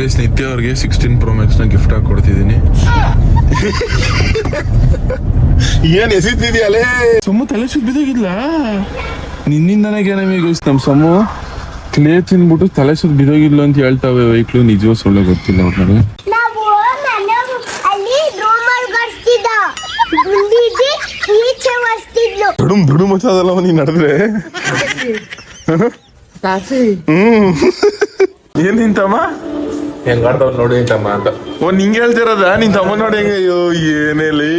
Guys ನಿತ್ಯ ಅವ್ರಿಗೆ 16 Pro Max ನ ಗಿಫ್ಟ್ ಆಗಿ ಕೊಡ್ತಿದ್ದೀನಿ. ಏನ್ ಎಸಿತಿದ್ಯಲ್ಲೇ ಸೊಮ್ಮು ತಲೆ ಸುತ್ತ ಬಿದ್ದೋಗಿದ್ಲ ನಿನ್ನಿಂದನೇ ನಮಗೆ ಗೈಸ್ ನಮ್ ಸೊಮ್ಮು ಕ್ಲೇ ತಿನ್ಬಿಟ್ಟು ತಲೆ ಸುತ್ತ ಬಿದ್ದೋಗಿದ್ಲು ಅಂತ ಹೇಳ್ತಾವೆ ವೈಕ್ಲು ನಿಜವೂ ಸುಳ್ಳು ಗೊತ್ತಿಲ್ಲ ಅವ್ರಿಗೆ. ದುಡು ಮಚ್ಚದಲ್ಲ ನೀನ್ ನಡೆದ್ರೆ ಏನ್ ನಿಂತಮ್ಮ ಹೆಂಗ್ ಆಡ್ತಾವ್ ನೋಡಿ ತಮ್ಮ ಅಂತ ನಿಂಗೆ ಹೇಳ್ತಿರೋದ ನಿನ್ ತಮ್ಮ ನೋಡಿ ಹೆಂಗ ಅಯ್ಯೋ ಏನೇಲಿ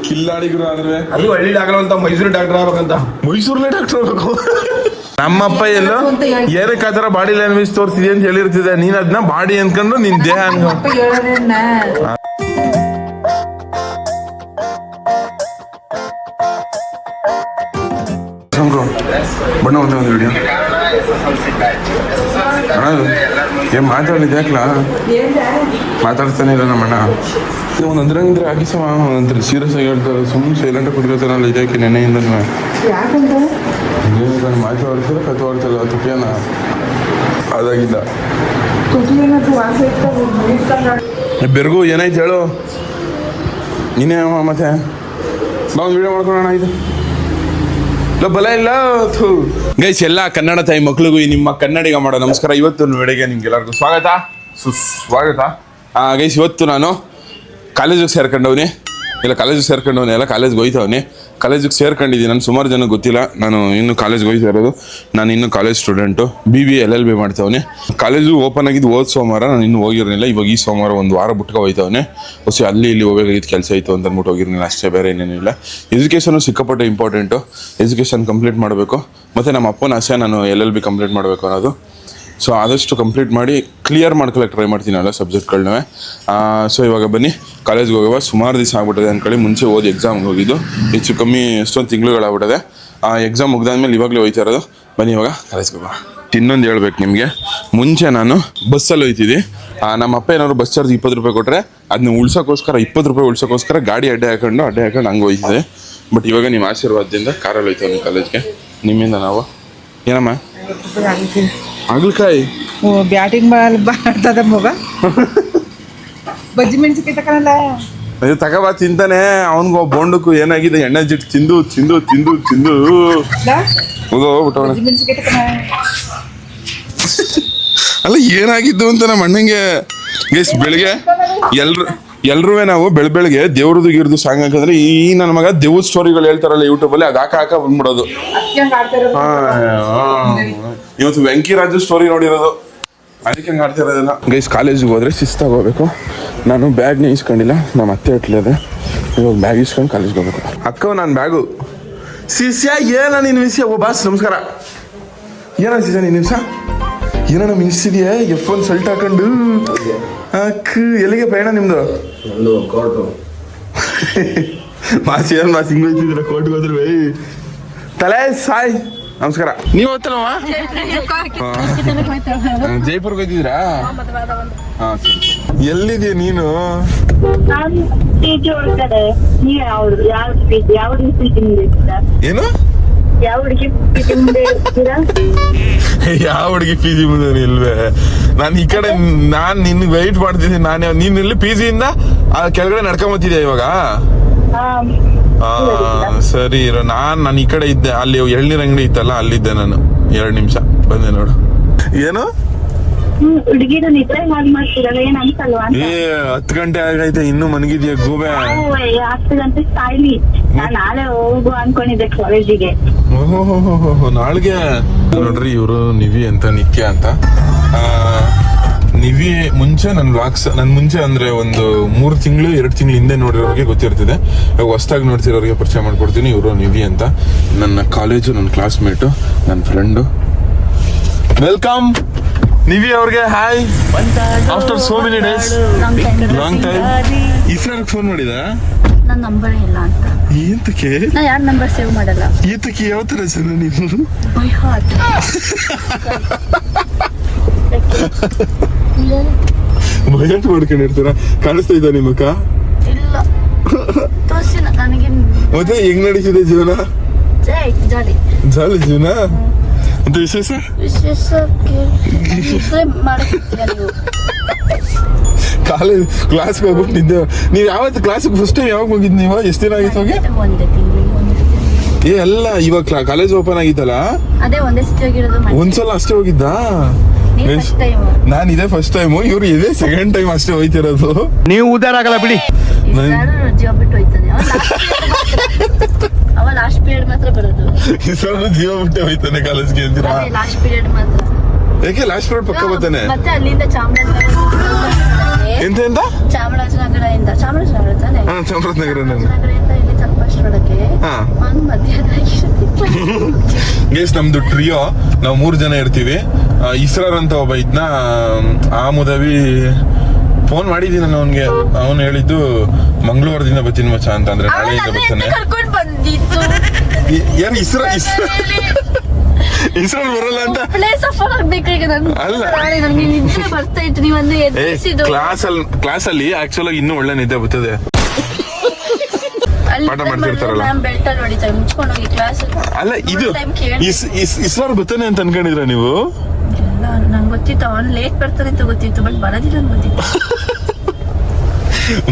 ಕಿಲ್ಲಾಡಿಗ್ರು ಆದ್ರೆ ಅದು ಹಳ್ಳಿ ಡಾಕ್ಟರ್ ಅಂತ ಮೈಸೂರು ಡಾಕ್ಟರ್ ಆಗ್ಬೇಕಂತ ಮೈಸೂರ್ಲೇ ಡಾಕ್ಟರ್ ಆಗ್ಬೇಕು. ನಮ್ಮಪ್ಪ ಎಲ್ಲೋ ಏನಕ್ಕೆ ಆ ಥರ ಬಾಡಿ ಲ್ಯಾಂಗ್ವೇಜ್ ತೋರಿಸಿದೆ ಅಂತ ಹೇಳಿರ್ತಿದೆ ನೀನ್ ಅದನ್ನ ಬಾಡಿ ಅನ್ಕೊಂಡು ನಿನ್ ದೇಹ ಬಣ್ಣ ಒಂದು ವಿಡಿಯೋ ಏನ್ ಮಾತಾಡಿದ್ದೆ ಯಾಕಲ ಮಾತಾಡ್ತಾನೆ ಇಲ್ಲ ನಮ್ಮ ಅಣ್ಣ ಒಂದಂದ್ರೆ ಹಾಕಿಸಮ ಒಂದಂದ್ರೆ ಸೀರಿಯಸ್ ಆಗಿ ಹೇಳ್ತಾರೆ ಸುಮ್ಮನೆ ಸೈಲೆಂಟ್ ಕುತ್ಕೋತಾನಲ್ಲ ಇದಕ್ಕೆ ನೆನೆಯಿಂದ ಮಾತಾಡ್ತಾರೆ ಕತ್ವಾಡ್ತಾರೆ ತುಟಿಯನ ಅದಾಗಿದ್ದ ಬೆರ್ಗು ಏನಾಯ್ತು ಹೇಳು ನೀನೇ ಮತ್ತೆ ಬಾ ಒಂದು ವಿಡಿಯೋ ಮಾಡ್ಕೊಳ್ಳೋಣ ಇದು ಬಲ ಇಲ್ಲ ಗೈಸ್ ಎಲ್ಲ ಕನ್ನಡ ತಾಯಿ ಮಕ್ಳಿಗೂ ನಿಮ್ಮ ಕನ್ನಡಿಗ ಮಾಡೋ ನಮಸ್ಕಾರ. ಇವತ್ತು ವಿಡಿಯೋಗೆ ನಿಮ್ಗೆಲ್ಲರಿಗೂ ಸ್ವಾಗತ ಸುಸ್ವಾಗತ. ಗೈಸ್ ಇವತ್ತು ನಾನು ಕಾಲೇಜಿಗೆ ಸೇರ್ಕೊಂಡವನಿ ಎಲ್ಲ ಕಾಲೇಜ್ಗೆ ಹೋಯ್ತವನಿ. ಕಾಲೇಜಿಗೆ ಸೇರ್ಕೊಂಡಿದ್ದೀನಿ. ನಾನು ಸುಮಾರು ಜನ ಗೊತ್ತಿಲ್ಲ, ನಾನು ಇನ್ನು ಕಾಲೇಜ್ಗೆ ಹೋಯ್ತಾ ಇರೋದು. ನಾನು ಇನ್ನು ಕಾಲೇಜ್ ಸ್ಟೂಡೆಂಟು, BBA LLB ಮಾಡ್ತವನಿ. ಕಾಲೇಜು ಓಪನ್ ಆಗಿದ್ದು ಹೋದ ಸೋಮವಾರ, ನಾನು ಇನ್ನೂ ಹೋಗಿರಲಿಲ್ಲ. ಇವಾಗ ಈ ಸೋಮವಾರ ಒಂದು ವಾರ ಬಿಟ್ಕೊ ಹೋಯ್ತವನಿ. ಹೊಸ ಅಲ್ಲಿ ಇಲ್ಲಿ ಹೋಗಬೇಕಾಗಿದ್ದು ಕೆಲಸ ಇತ್ತು ಅಂತ ಅಂದ್ಬಿಟ್ಟು ಹೋಗಿರಲಿಲ್ಲ, ಅಷ್ಟೇ, ಬೇರೆ ಏನೇನಿಲ್ಲ. ಎಜುಕೇಷನು ಸಿಕ್ಕಾಪಟ್ಟೆ ಇಂಪಾರ್ಟೆಂಟು. ಎಜುಕೇಷನ್ ಕಂಪ್ಲೀಟ್ ಮಾಡಬೇಕು. ಮತ್ತು ನಮ್ಮ ಅಪ್ಪನ ಆಸೆ ನಾನು LLB ಕಂಪ್ಲೀಟ್ ಮಾಡಬೇಕು ಅನ್ನೋದು. ಸೊ ಆದಷ್ಟು ಕಂಪ್ಲೀಟ್ ಮಾಡಿ ಕ್ಲಿಯರ್ ಮಾಡ್ಕೊಳ್ಳೋಕೆ ಟ್ರೈ ಮಾಡ್ತೀನಿ ಎಲ್ಲ ಸಬ್ಜೆಕ್ಟ್ಗಳನ್ನವೇ. ಸೊ ಇವಾಗ ಬನ್ನಿ ಕಾಲೇಜ್ಗೆ ಹೋಗುವ. ಸುಮಾರು ದಿವಸ ಆಗ್ಬಿಟ್ಟಿದೆ ಅಂದ್ಕೊಳ್ಳಿ. ಮುಂಚೆ ಓದಿ ಎಕ್ಸಾಮ್ಗೆ ಹೋಗಿದ್ದು ಹೆಚ್ಚು ಕಮ್ಮಿ ಎಷ್ಟೊಂದು ತಿಂಗಳುಗಳಾಗ್ಬಿಟ್ಟಿದೆ. ಎಕ್ಸಾಮ್ ಮುಗ್ದಾದ್ಮೇಲೆ ಇವಾಗಲೇ ಹೋಯ್ತಾ ಇರೋದು. ಬನ್ನಿ ಇವಾಗ ಕಾಲೇಜ್ಗೆ ಹೋಗುವ. ಇನ್ನೊಂದು ಹೇಳ್ಬೇಕು ನಿಮಗೆ, ಮುಂಚೆ ನಾನು ಬಸ್ಸಲ್ಲಿ ಹೋಯ್ತಿದ್ದೆ. ನಮ್ಮ ಅಪ್ಪ ಏನಾದ್ರು ಬಸ್ ಚಾರ್ಜ್ 20 ರೂಪಾಯಿ ಕೊಟ್ಟರೆ ಅದನ್ನ ಉಳ್ಸೋಕ್ಕೋಸ್ಕರ 20 ರೂಪಾಯಿ ಉಳ್ಸೋಕ್ಕೋಸ್ಕರ ಗಾಡಿ ಅಡ್ಡೆ ಹಾಕೊಂಡು ಹಂಗೆ ಹೋಯ್ತಿದೆ. ಬಟ್ ಇವಾಗ ನಿಮ್ಮ ಆಶೀರ್ವಾದದಿಂದ ಕಾರಲ್ಲಿ ಹೋಯ್ತೇವೆ ನಿಮ್ಮ ಕಾಲೇಜ್ಗೆ. ನಿಮ್ಮಿಂದ ನಾವು ಏನಮ್ಮ ಆಗ್ಲಕಾಯಿ ಬ್ಯಾಟಿಂಗ್ ಮಾಡ್ತದ ಮಗ ಬಜ್ಜಿ ಮೆಣಸಿನ್ಕಾಯಿ ತಗೊಳಲ್ಲ ಇದು ತಗೋಬಾ ತಿಂತಾನೆ. ಅವನಿಗೂ ಬೋಂಡಕ್ಕೂ ಏನಾಗಿದೆ ಎಣ್ಣೆ ಜಿಟ್ಟು ತಿಂದು ಅಲ್ಲ ಏನಾಗಿದ್ದು ಅಂತ ನಮ್ಮ ಅಣ್ಣಂಗೆ. ಗೈಸ್ ಬೆಳಿಗ್ಗೆ ಎಲ್ರೂ ನಾವು ಬೆಳಗ್ಗೆ ದೇವ್ರದ್ದು ಗಿರ್ದು ಸಾಂಗ್ ಹಾಕಿದ್ರೆ ಈ ನನ್ನ ಮಗ ದೇವ್ರ ಸ್ಟೋರಿಗಳು ಹೇಳ್ತಾರಲ್ಲ ಯೂಟ್ಯೂಬಲ್ಲಿ ಅದು ಹಾಕ ಬಂದ್ಬಿಡೋದು. ಇವತ್ತು ವೆಂಕಿರಾಜು ಸ್ಟೋರಿ ನೋಡಿರೋದು, ಅದಕ್ಕೆ ಹಂಗೆ ಆಡ್ತಿರೋದಿಲ್ಲ. ಗೈಸ್ ಕಾಲೇಜಿಗೆ ಹೋದ್ರೆ ಶಿಸ್ತಾಗಿ ಹೋಗ್ಬೇಕು. ನಾನು ಬ್ಯಾಗ್ನ ಇಸ್ಕೊಂಡಿಲ್ಲ, ನಮ್ಮ ಅತ್ತೆ ಇಟ್ಲಿದೆ. ಇವಾಗ ಬ್ಯಾಗ್ ಇಸ್ಕೊಂಡು ಕಾಲೇಜ್ಗೆ ಹೋಗ್ಬೇಕು. ಅಕ್ಕ ನಾನು ಬ್ಯಾಗು ಶಿಷ್ಯ ಏನ ನಿನ್ನ ವಿಷಯ. ಓ ಬಾಸ್ ನಮಸ್ಕಾರ. ಏನ ಶಿಷ್ಯ ನಿನ್ನ ವಿಷಯ ಏನೋ ಮಿನ್ಸಿದೆಯಾ? F1 ಸಲ್ಟ್ ಹಾಕೊಂಡು ಅಕ್ಕ ಎಲ್ಲಿಗೆ ಪ್ರಯಾಣ ನಿಮ್ದು? ಮಾಸಿ ಹಿಂಗ್ ಹೋಯ್ತಿದ್ದೀರ ಕೋರ್ಟ್ಗೆ ಹೋದ್ರೆ ತಲೆ ಸಾಯ್. ನಮಸ್ಕಾರ. ನೀವು ಹೋಗ್ತಲ್ವ? ಜೈಪುರ್ಗೆ ಹೋಯ್ತಿದ್ದೀರಾ? ಹಾ ಸರಿ. ಎಲ್ಲಿದೆಯಾ ನೀನು? ಏನು ಯಾವ ಹುಡುಗಿ PG ಮುಂದೆ ಇಲ್ವೇ? ನಾನು ಈ ಕಡೆ ನಾನ್ ನಿನ್ ವೆಯ್ಟ್ ಮಾಡ್ತಿದ್ದೀನಿ. ನೀನ್ ಇಲ್ಲಿ PG ಇಂದ ಕೆಳಗಡೆ ನಡ್ಕೊಂಬತ್ತಿದ್ಯಾ ಇವಾಗ? ಸರಿ ಇರೋ. ನಾನು ಈ ಕಡೆ ಇದ್ದೆ, ಅಲ್ಲಿ ಎಳ್ನೀರ್ ಅಂಗಡಿ ಇತ್ತಲ್ಲ ಅಲ್ಲಿದ್ದೆ ನಾನು. 2 ನಿಮಿಷ ಬಂದೆ ನೋಡು. ಏನು ಹುಡುಗಿರು ನಿದ್ರೆ ಮಾಡ್ತಿರಲ್ಲ ಏನ್ ಅನ್ಸಲ್ವಾ? 10 ಗಂಟೆ ಆಗೈತೆ ಇನ್ನೂ ಮನಗಿದ್ಯಾ ಗೂಬೆ? 10 ಗಂಟೆ ಸಾಯ್ಲಿ. ನಾನ್ ನಾಳೆ ಹೋಗು ಅನ್ಕೊಂಡಿದ್ದೆ ಕಾಲೇಜಿಗೆ. ಓಹೋ ನಾಳೆಗೆ ನೋಡ್ರಿ. ಇವರು ನಿವಿ ಅಂತ ನಿತ್ಯ ಅಂತ. ನಿವಿ ಮುಂಚೆ ನನ್ನ ವ್ಲಾಗ್ಸ್ ಮುಂಚೆ ಅಂದ್ರೆ ಒಂದು 3 ತಿಂಗಳು 2 ತಿಂಗಳು ಹಿಂದೆ ನೋಡಿರೋರಿಗೆ ಗೊತ್ತಿರ್ತದೆ. ಇವಾಗ ಹೊಸ್ದಾಗಿ ನೋಡ್ತಿರೋರಿಗೆ ಪರಿಚಯ ಮಾಡ್ಕೊಡ್ತೀನಿ. ಇವರು ನಿವಿ ಅಂತ, ನನ್ನ ಕಾಲೇಜು, ನನ್ನ ಕ್ಲಾಸ್ಮೇಟು, ನನ್ನ ಫ್ರೆಂಡು. ವೆಲ್ಕಮ್ ನಿವಿ ಅವ್ರಿಗೆ. Hi. After so many days, long time. ಇಸ್ರಾರಿಗೆ ಫೋನ್ ಮಾಡಿದ? ನನ್ನ ನಂಬರ್ ಇಲ್ಲ ಅಂತ. ಏತಕ್ಕೆ? ನಾ ಯಾರ ನಂಬರ್ ಸೇವ್ ಮಾಡಲ್ಲ. ಏತಕ್ಕೆ? ಯಾವ ತರ ಸರ್ ನೀವು? By heart. ಬಯಟ್ ಮಾಡ್ಕೊಂಡಿರ್ತೀರ. ಕಾಣಿಸ್ತಾ ಇದ್ದ ನಿಮ್ಮಕ್ಕ? ಇಲ್ಲ ತೋರಿಸಿಲ್ಲ ನನಗೆ. ಮತ್ತೆ ಹೆಂಗ್ ನಡೀತಿದೆ ಜೀವನ? ಜಾಲಿ ಜಾಲಿ ಜೀವನ. ಮತ್ತೆ ವಿಶೇಷ ನೀವು ಕಾಲೇಜ್ ಕ್ಲಾಸ್ಗೆ ಹೋಗ್ಬಿಟ್ಟು ನಿದ್ದೆ. ನೀವು ಯಾವತ್ತು ಕ್ಲಾಸಿಗೆ ಫಸ್ಟ್ ಟೈಮ್ ಯಾವಾಗ ಹೋಗಿದ್ದು ನೀವು? ಎಷ್ಟು ದಿನ ಆಗಿತ್ತು ಹೋಗಿ? ಒಂದೇ ತಿಂಗಳು ಏ ಅಲ್ಲ, ಇವಾಗ ಕಾಲೇಜ್ ಓಪನ್ ಆಗಿತ್ತಲ್ಲ, ಅದೇ ಒಂದೇ ಸತಿ ಹೋಗಿರೋದು. ಒಂದ್ಸಲ ಅಷ್ಟೇ ಹೋಗಿದ್ದಾ? ನಾನು ಇದೇ ಫಸ್ಟ್ ಟೈಮು, ಇವ್ರು ಇದೇ ಸೆಕೆಂಡ್ ಟೈಮ್ ಅಷ್ಟೇ ಹೋಯ್ತಿರೋದು. ನೀವು ಉದ್ದಾರ ಆಗಲ್ಲ ಬಿಡಿ. ಜೀವ ಬಿಟ್ಟು ಹೋಯ್ತಾನೆ ಅವ ಲಾಸ್ಟ್ ಪೀರಿಯಡ್ ಮಾತ್ರ ಬರೋದು. ಜೀವ ಬಿಟ್ಟೆ ಹೋಯ್ತಾನೆ ಕಾಲೇಜ್ಗೆ ಅಂತೀರಾ? ಲಾಸ್ಟ್ ಪೀರಿಯಡ್ ಮಾತ್ರ. ಯಾಕೆ ಲಾಸ್ಟ್ ಪೀರಿಯಡ್ ಪಕ್ಕ ಬರ್ತಾನೆ? ಮತ್ತೆ ಅಲ್ಲಿಂದ ಎಂತ ಚಾಮರಾಜನಗರದಿಂದ ತಾನೆ? ಚಾಮರಾಜನಗರದಿಂದ ಇಲ್ಲಿ ತಲುಪಷ್ಟರೊಳಗೆ ಒಂದು ಮಧ್ಯಾಹ್ನ ಗೇಸ್ ನಮ್ದು ಟ್ರಿಯೋ, ನಾವು 3 ಜನ ಇರ್ತೀವಿ. ಇಸ್ರಾರ್ ಅಂತ ಒಬ್ಬ ಇದ್ನ, ಆ ಮುದವಿ ಫೋನ್ ಮಾಡಿದ್ದೀನಿ ನಾನು ಅವನ್ಗೆ. ಅವನು ಹೇಳಿದ್ದು ಮಂಗಳವಾರದಿಂದ ಬರ್ತೀನಿ ಮಚ್ಚ ಅಂತ, ಅಂದ್ರೆ ನಾಳೆಯಿಂದ ಬರ್ತಾನೆ. ಕರ್ಕೊಂಡು ಬಂದಿತ್ತು ಯಾರು ಇಸ್ರಾಲ್ ಬರಲ್ಲ ಅಂತ ಅಲ್ಲ. ಬರ್ತಾ ಇತ್ತು ನೀವೊಂದು ಕ್ಲಾಸಲ್ಲಿ ಆಕ್ಚುಲ್ ಆಗಿ ಇನ್ನೂ ಒಳ್ಳೆ ನಿದ್ದೆ ಬರ್ತದೆ. ಪಾಠ ಮಾಡ್ತಿರ್ತಾರಲ್ಲ, ಬೆಲ್ಟಲ್ಲಿ ಹೊಡಿತಾರೆ ಮುಚ್ಕೊಂಡು ಹೋಗಿ ಕ್ಲಾಸ್. ಅಲ್ಲ ಇದು ಇಸ್ರಾಲ್ ಬರ್ತಾನೆ ಅಂತ ಅನ್ಕೊಂಡಿದ್ರ ನೀವು? ನಂಗೆ ಗೊತ್ತಿತ್ತು ಅವ್ನು ಲೇಟ್ ಬರ್ತಾನೆ ಅಂತ ಗೊತ್ತಿತ್ತು, ಬಟ್ ಬರೋದಿಲ್ಲ ಅಂತ ಗೊತ್ತಿತ್ತು.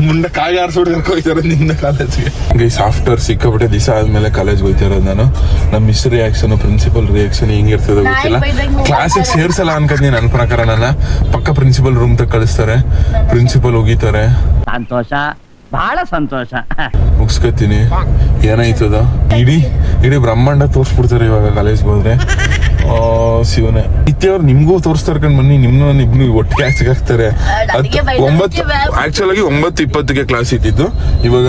ಮುಂದೆ ಕಾಯಿ ಆರಿಸ್ಬಿಟ್ಟು ಕರ್ಕೋಯ್ತಾರ ನಿನ್ನ ಕಾಲೇಜ್ಗೆ. ಗೈಸ್ ಆಫ್ಟರ್ ಸಿಕ್ಕಾಪಟ್ಟೆ ದಿವಸ ಆದ್ಮೇಲೆ ಕಾಲೇಜ್ಗೆ ಹೋಗ್ತಿರೋದು ನಾನು. ನಮ್ಮ ಮಿಸ್ ರಿಯಾಕ್ಷನ್, ಪ್ರಿನ್ಸಿಪಲ್ ರಿಯಾಕ್ಷನ್ ಹೆಂಗಿರ್ತದೋ ಗೊತ್ತಿಲ್ಲ. ಕ್ಲಾಸಿಗೆ ಸೇರ್ಸಲ್ಲ ಅನ್ಕೊಂತೀನಿ ನನ್ನ ಪ್ರಕಾರ. ನನ್ನ ಪಕ್ಕ ಪ್ರಿನ್ಸಿಪಲ್ ರೂಮ್ ತಗ ಕಳಿಸ್ತಾರೆ, ಪ್ರಿನ್ಸಿಪಲ್ ಹೋಗಿತಾರೆ. ಸಂತೋಷ, ಬಹಳ ಸಂತೋಷ. ಮುಗಿಸ್ಕೊತೀನಿ. ಏನಾಯ್ತದ ಇಡೀ ಬ್ರಹ್ಮಾಂಡ ತೋರ್ಸ್ಬಿಡ್ತಾರೆ ಇವಾಗ ಕಾಲೇಜ್ಗೆ ಹೋದ್ರೆ. ಶಿವನೇ, ನಿತ್ಯವ್ರು ನಿಮ್ಗೂ ತೋರಿಸ್ತಾರೆ ಕಣ್ ಬನ್ನಿ, ಇಬ್ನು ಒಟ್ಟಿಗೆ ಹಾಕ್ತಾರೆ. 9 ಆಕ್ಚುಲ್ ಆಗಿ 9:20ಗೆ ಕ್ಲಾಸ್ ಇದ್ದಿದ್ದು, ಇವಾಗ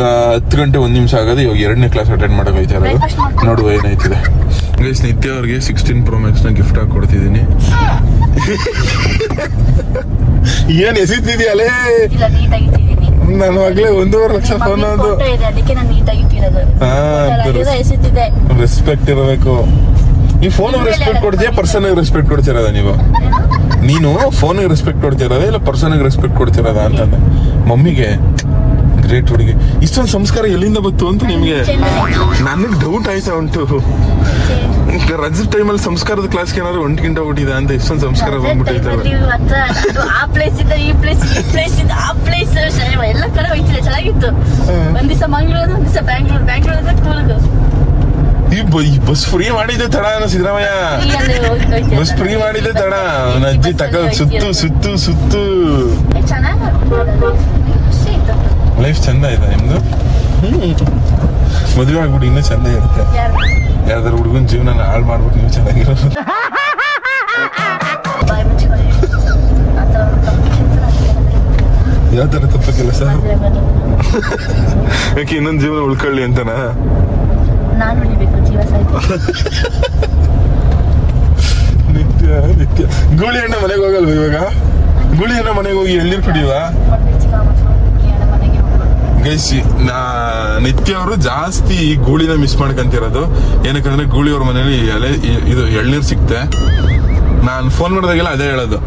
10 ಗಂಟೆ 1 ನಿಮಿಷ ಆಗೋದು. ಇವಾಗ 2ನೇ ಕ್ಲಾಸ್ ಅಟೆಂಡ್ ಮಾಡಕ್ ಹೋಯ್ತಾ ಇರೋದು. ನೋಡುವ ಏನಾಯ್ತದೆ. ಗೈಸ್ ನಿತ್ಯ ಅವ್ರಿಗೆ 16 Pro Max ನ ಗಿಫ್ಟ್ ಆಗಿ ಕೊಡ್ತಿದ್ದೀನಿ. ಏನ್ ಎಸಿತಿದ್ಯಲ್ಲೇ? ನಾನು ಆಗ್ಲೇ 1.5 ಲಕ್ಷ ಫೋನ್ ಅದು. ರೆಸ್ಪೆಕ್ಟ್ ಇರಬೇಕು. ಈ ಫೋನ್ ರೆಸ್ಪೆಕ್ಟ್ ಕೊಡ್ತೀಯ, ಪರ್ಸನ್ ರೆಸ್ಪೆಕ್ಟ್ ಕೊಡ್ತಿರೋದ ನೀವು? ನೀನು ಫೋನ್ ರೆಸ್ಪೆಕ್ಟ್ ಕೊಡ್ತಿರೋದ ಇಲ್ಲ ಪರ್ಸನ್ ರೆಸ್ಪೆಕ್ಟ್ ಕೊಡ್ತಿರೋದ ಅಂತಂದೆ. ಮಮ್ಮಿಗೆ ಗ್ರೇಟ್ ಹುಡುಗಿ. ಇಷ್ಟೊಂದು ಸಂಸ್ಕಾರ ಎಲ್ಲಿಂದ ಬಂತು ಅಂತ ನಿಮ್ಗೆ ನನಗೆ ಡೌಟ್ ಆಯ್ತಾ ಉಂಟು. ರಜದ ಟೈಮಲ್ಲಿ ಸಂಸ್ಕಾರದ ಕ್ಲಾಸ್ಗೆ ಏನಾದ್ರು 1 ಗಂಟೆ ಹೊಟ್ಟಿದೆ ಅಂತ ಇಷ್ಟೊಂದು ಸಂಸ್ಕಾರ ಬಂದ್ಬಿಟ್ಟೈತಲ್ಲ. ಎಲ್ಲ ಕಡೆ ಹೋಯ್ತಿಲ್ಲ, ಚೆನ್ನಾಗಿತ್ತು. ಒಂದ್ ದಿವಸ ಮಂಗಳೂರು, ಒಂದ್ ದಿವಸ ಬ್ಯಾಂಗ್ಳೂರ್. ಈ ಬಸ್ ಫ್ರೀ ಮಾಡಿದ್ದೆ ತಡ ಸಿದ್ದರಾಮಯ್ಯ. ಬಸ್ ಫ್ರೀ ಮಾಡಿದ್ದೆ ತಡ. ನನ್ನ ಅಜ್ಜಿ ಸುತ್ತು ಲೈಫ್ ಚಂದ ಆಯ್ತಾ ನಿಮ್ದು? ಮದುವೆ ಆಗ್ಬಿಟ್ಟು ಇನ್ನೂ ಚಂದ ಇರುತ್ತೆ. ಯಾವ್ದಾರು ಹುಡುಗನ ಜೀವನ ಹಾಳು ಮಾಡ್ಬಿಟ್ಟು ನೀವು ಚೆನ್ನಾಗಿರೋದು. ಯಾವ ತರ ತಪ್ಪ ಕೆಲಸ? ಯಾಕೆ ಇನ್ನೊಂದು ಜೀವನ ಉಳ್ಕೊಳ್ಳಿ ಅಂತನಾ? ನಾನು ಉಳಿಬೇಕು, ಜೀವ ಸಾಯ್ತು. ನಿತ್ಯ ಗೂಳಿ ಅಣ್ಣ ಮನೆಗೆ ಹೋಗಲ್ವ ಇವಾಗ? ಗೂಳಿ ಅಣ್ಣ ಮನೆಗೆ ಹೋಗಿ ಎಳ್ನೀರು ಕುಡಿಯುವ? ಗೈಸ್ ನಿತ್ಯ ಅವರು ಜಾಸ್ತಿ ಗೂಳಿನ ಮಿಸ್ ಮಾಡ್ಕೊಂತಿರೋದು. ಏನಕ್ಕಂದ್ರೆ ಗೂಳಿ ಅವ್ರ ಮನೇಲಿ ಇದು ಎಳ್ನೀರು ಸಿಕ್ತೆ. ನಾನು ಫೋನ್ ಮಾಡಿದಾಗೆಲ್ಲ ಅದೇ ಹೇಳೋದು,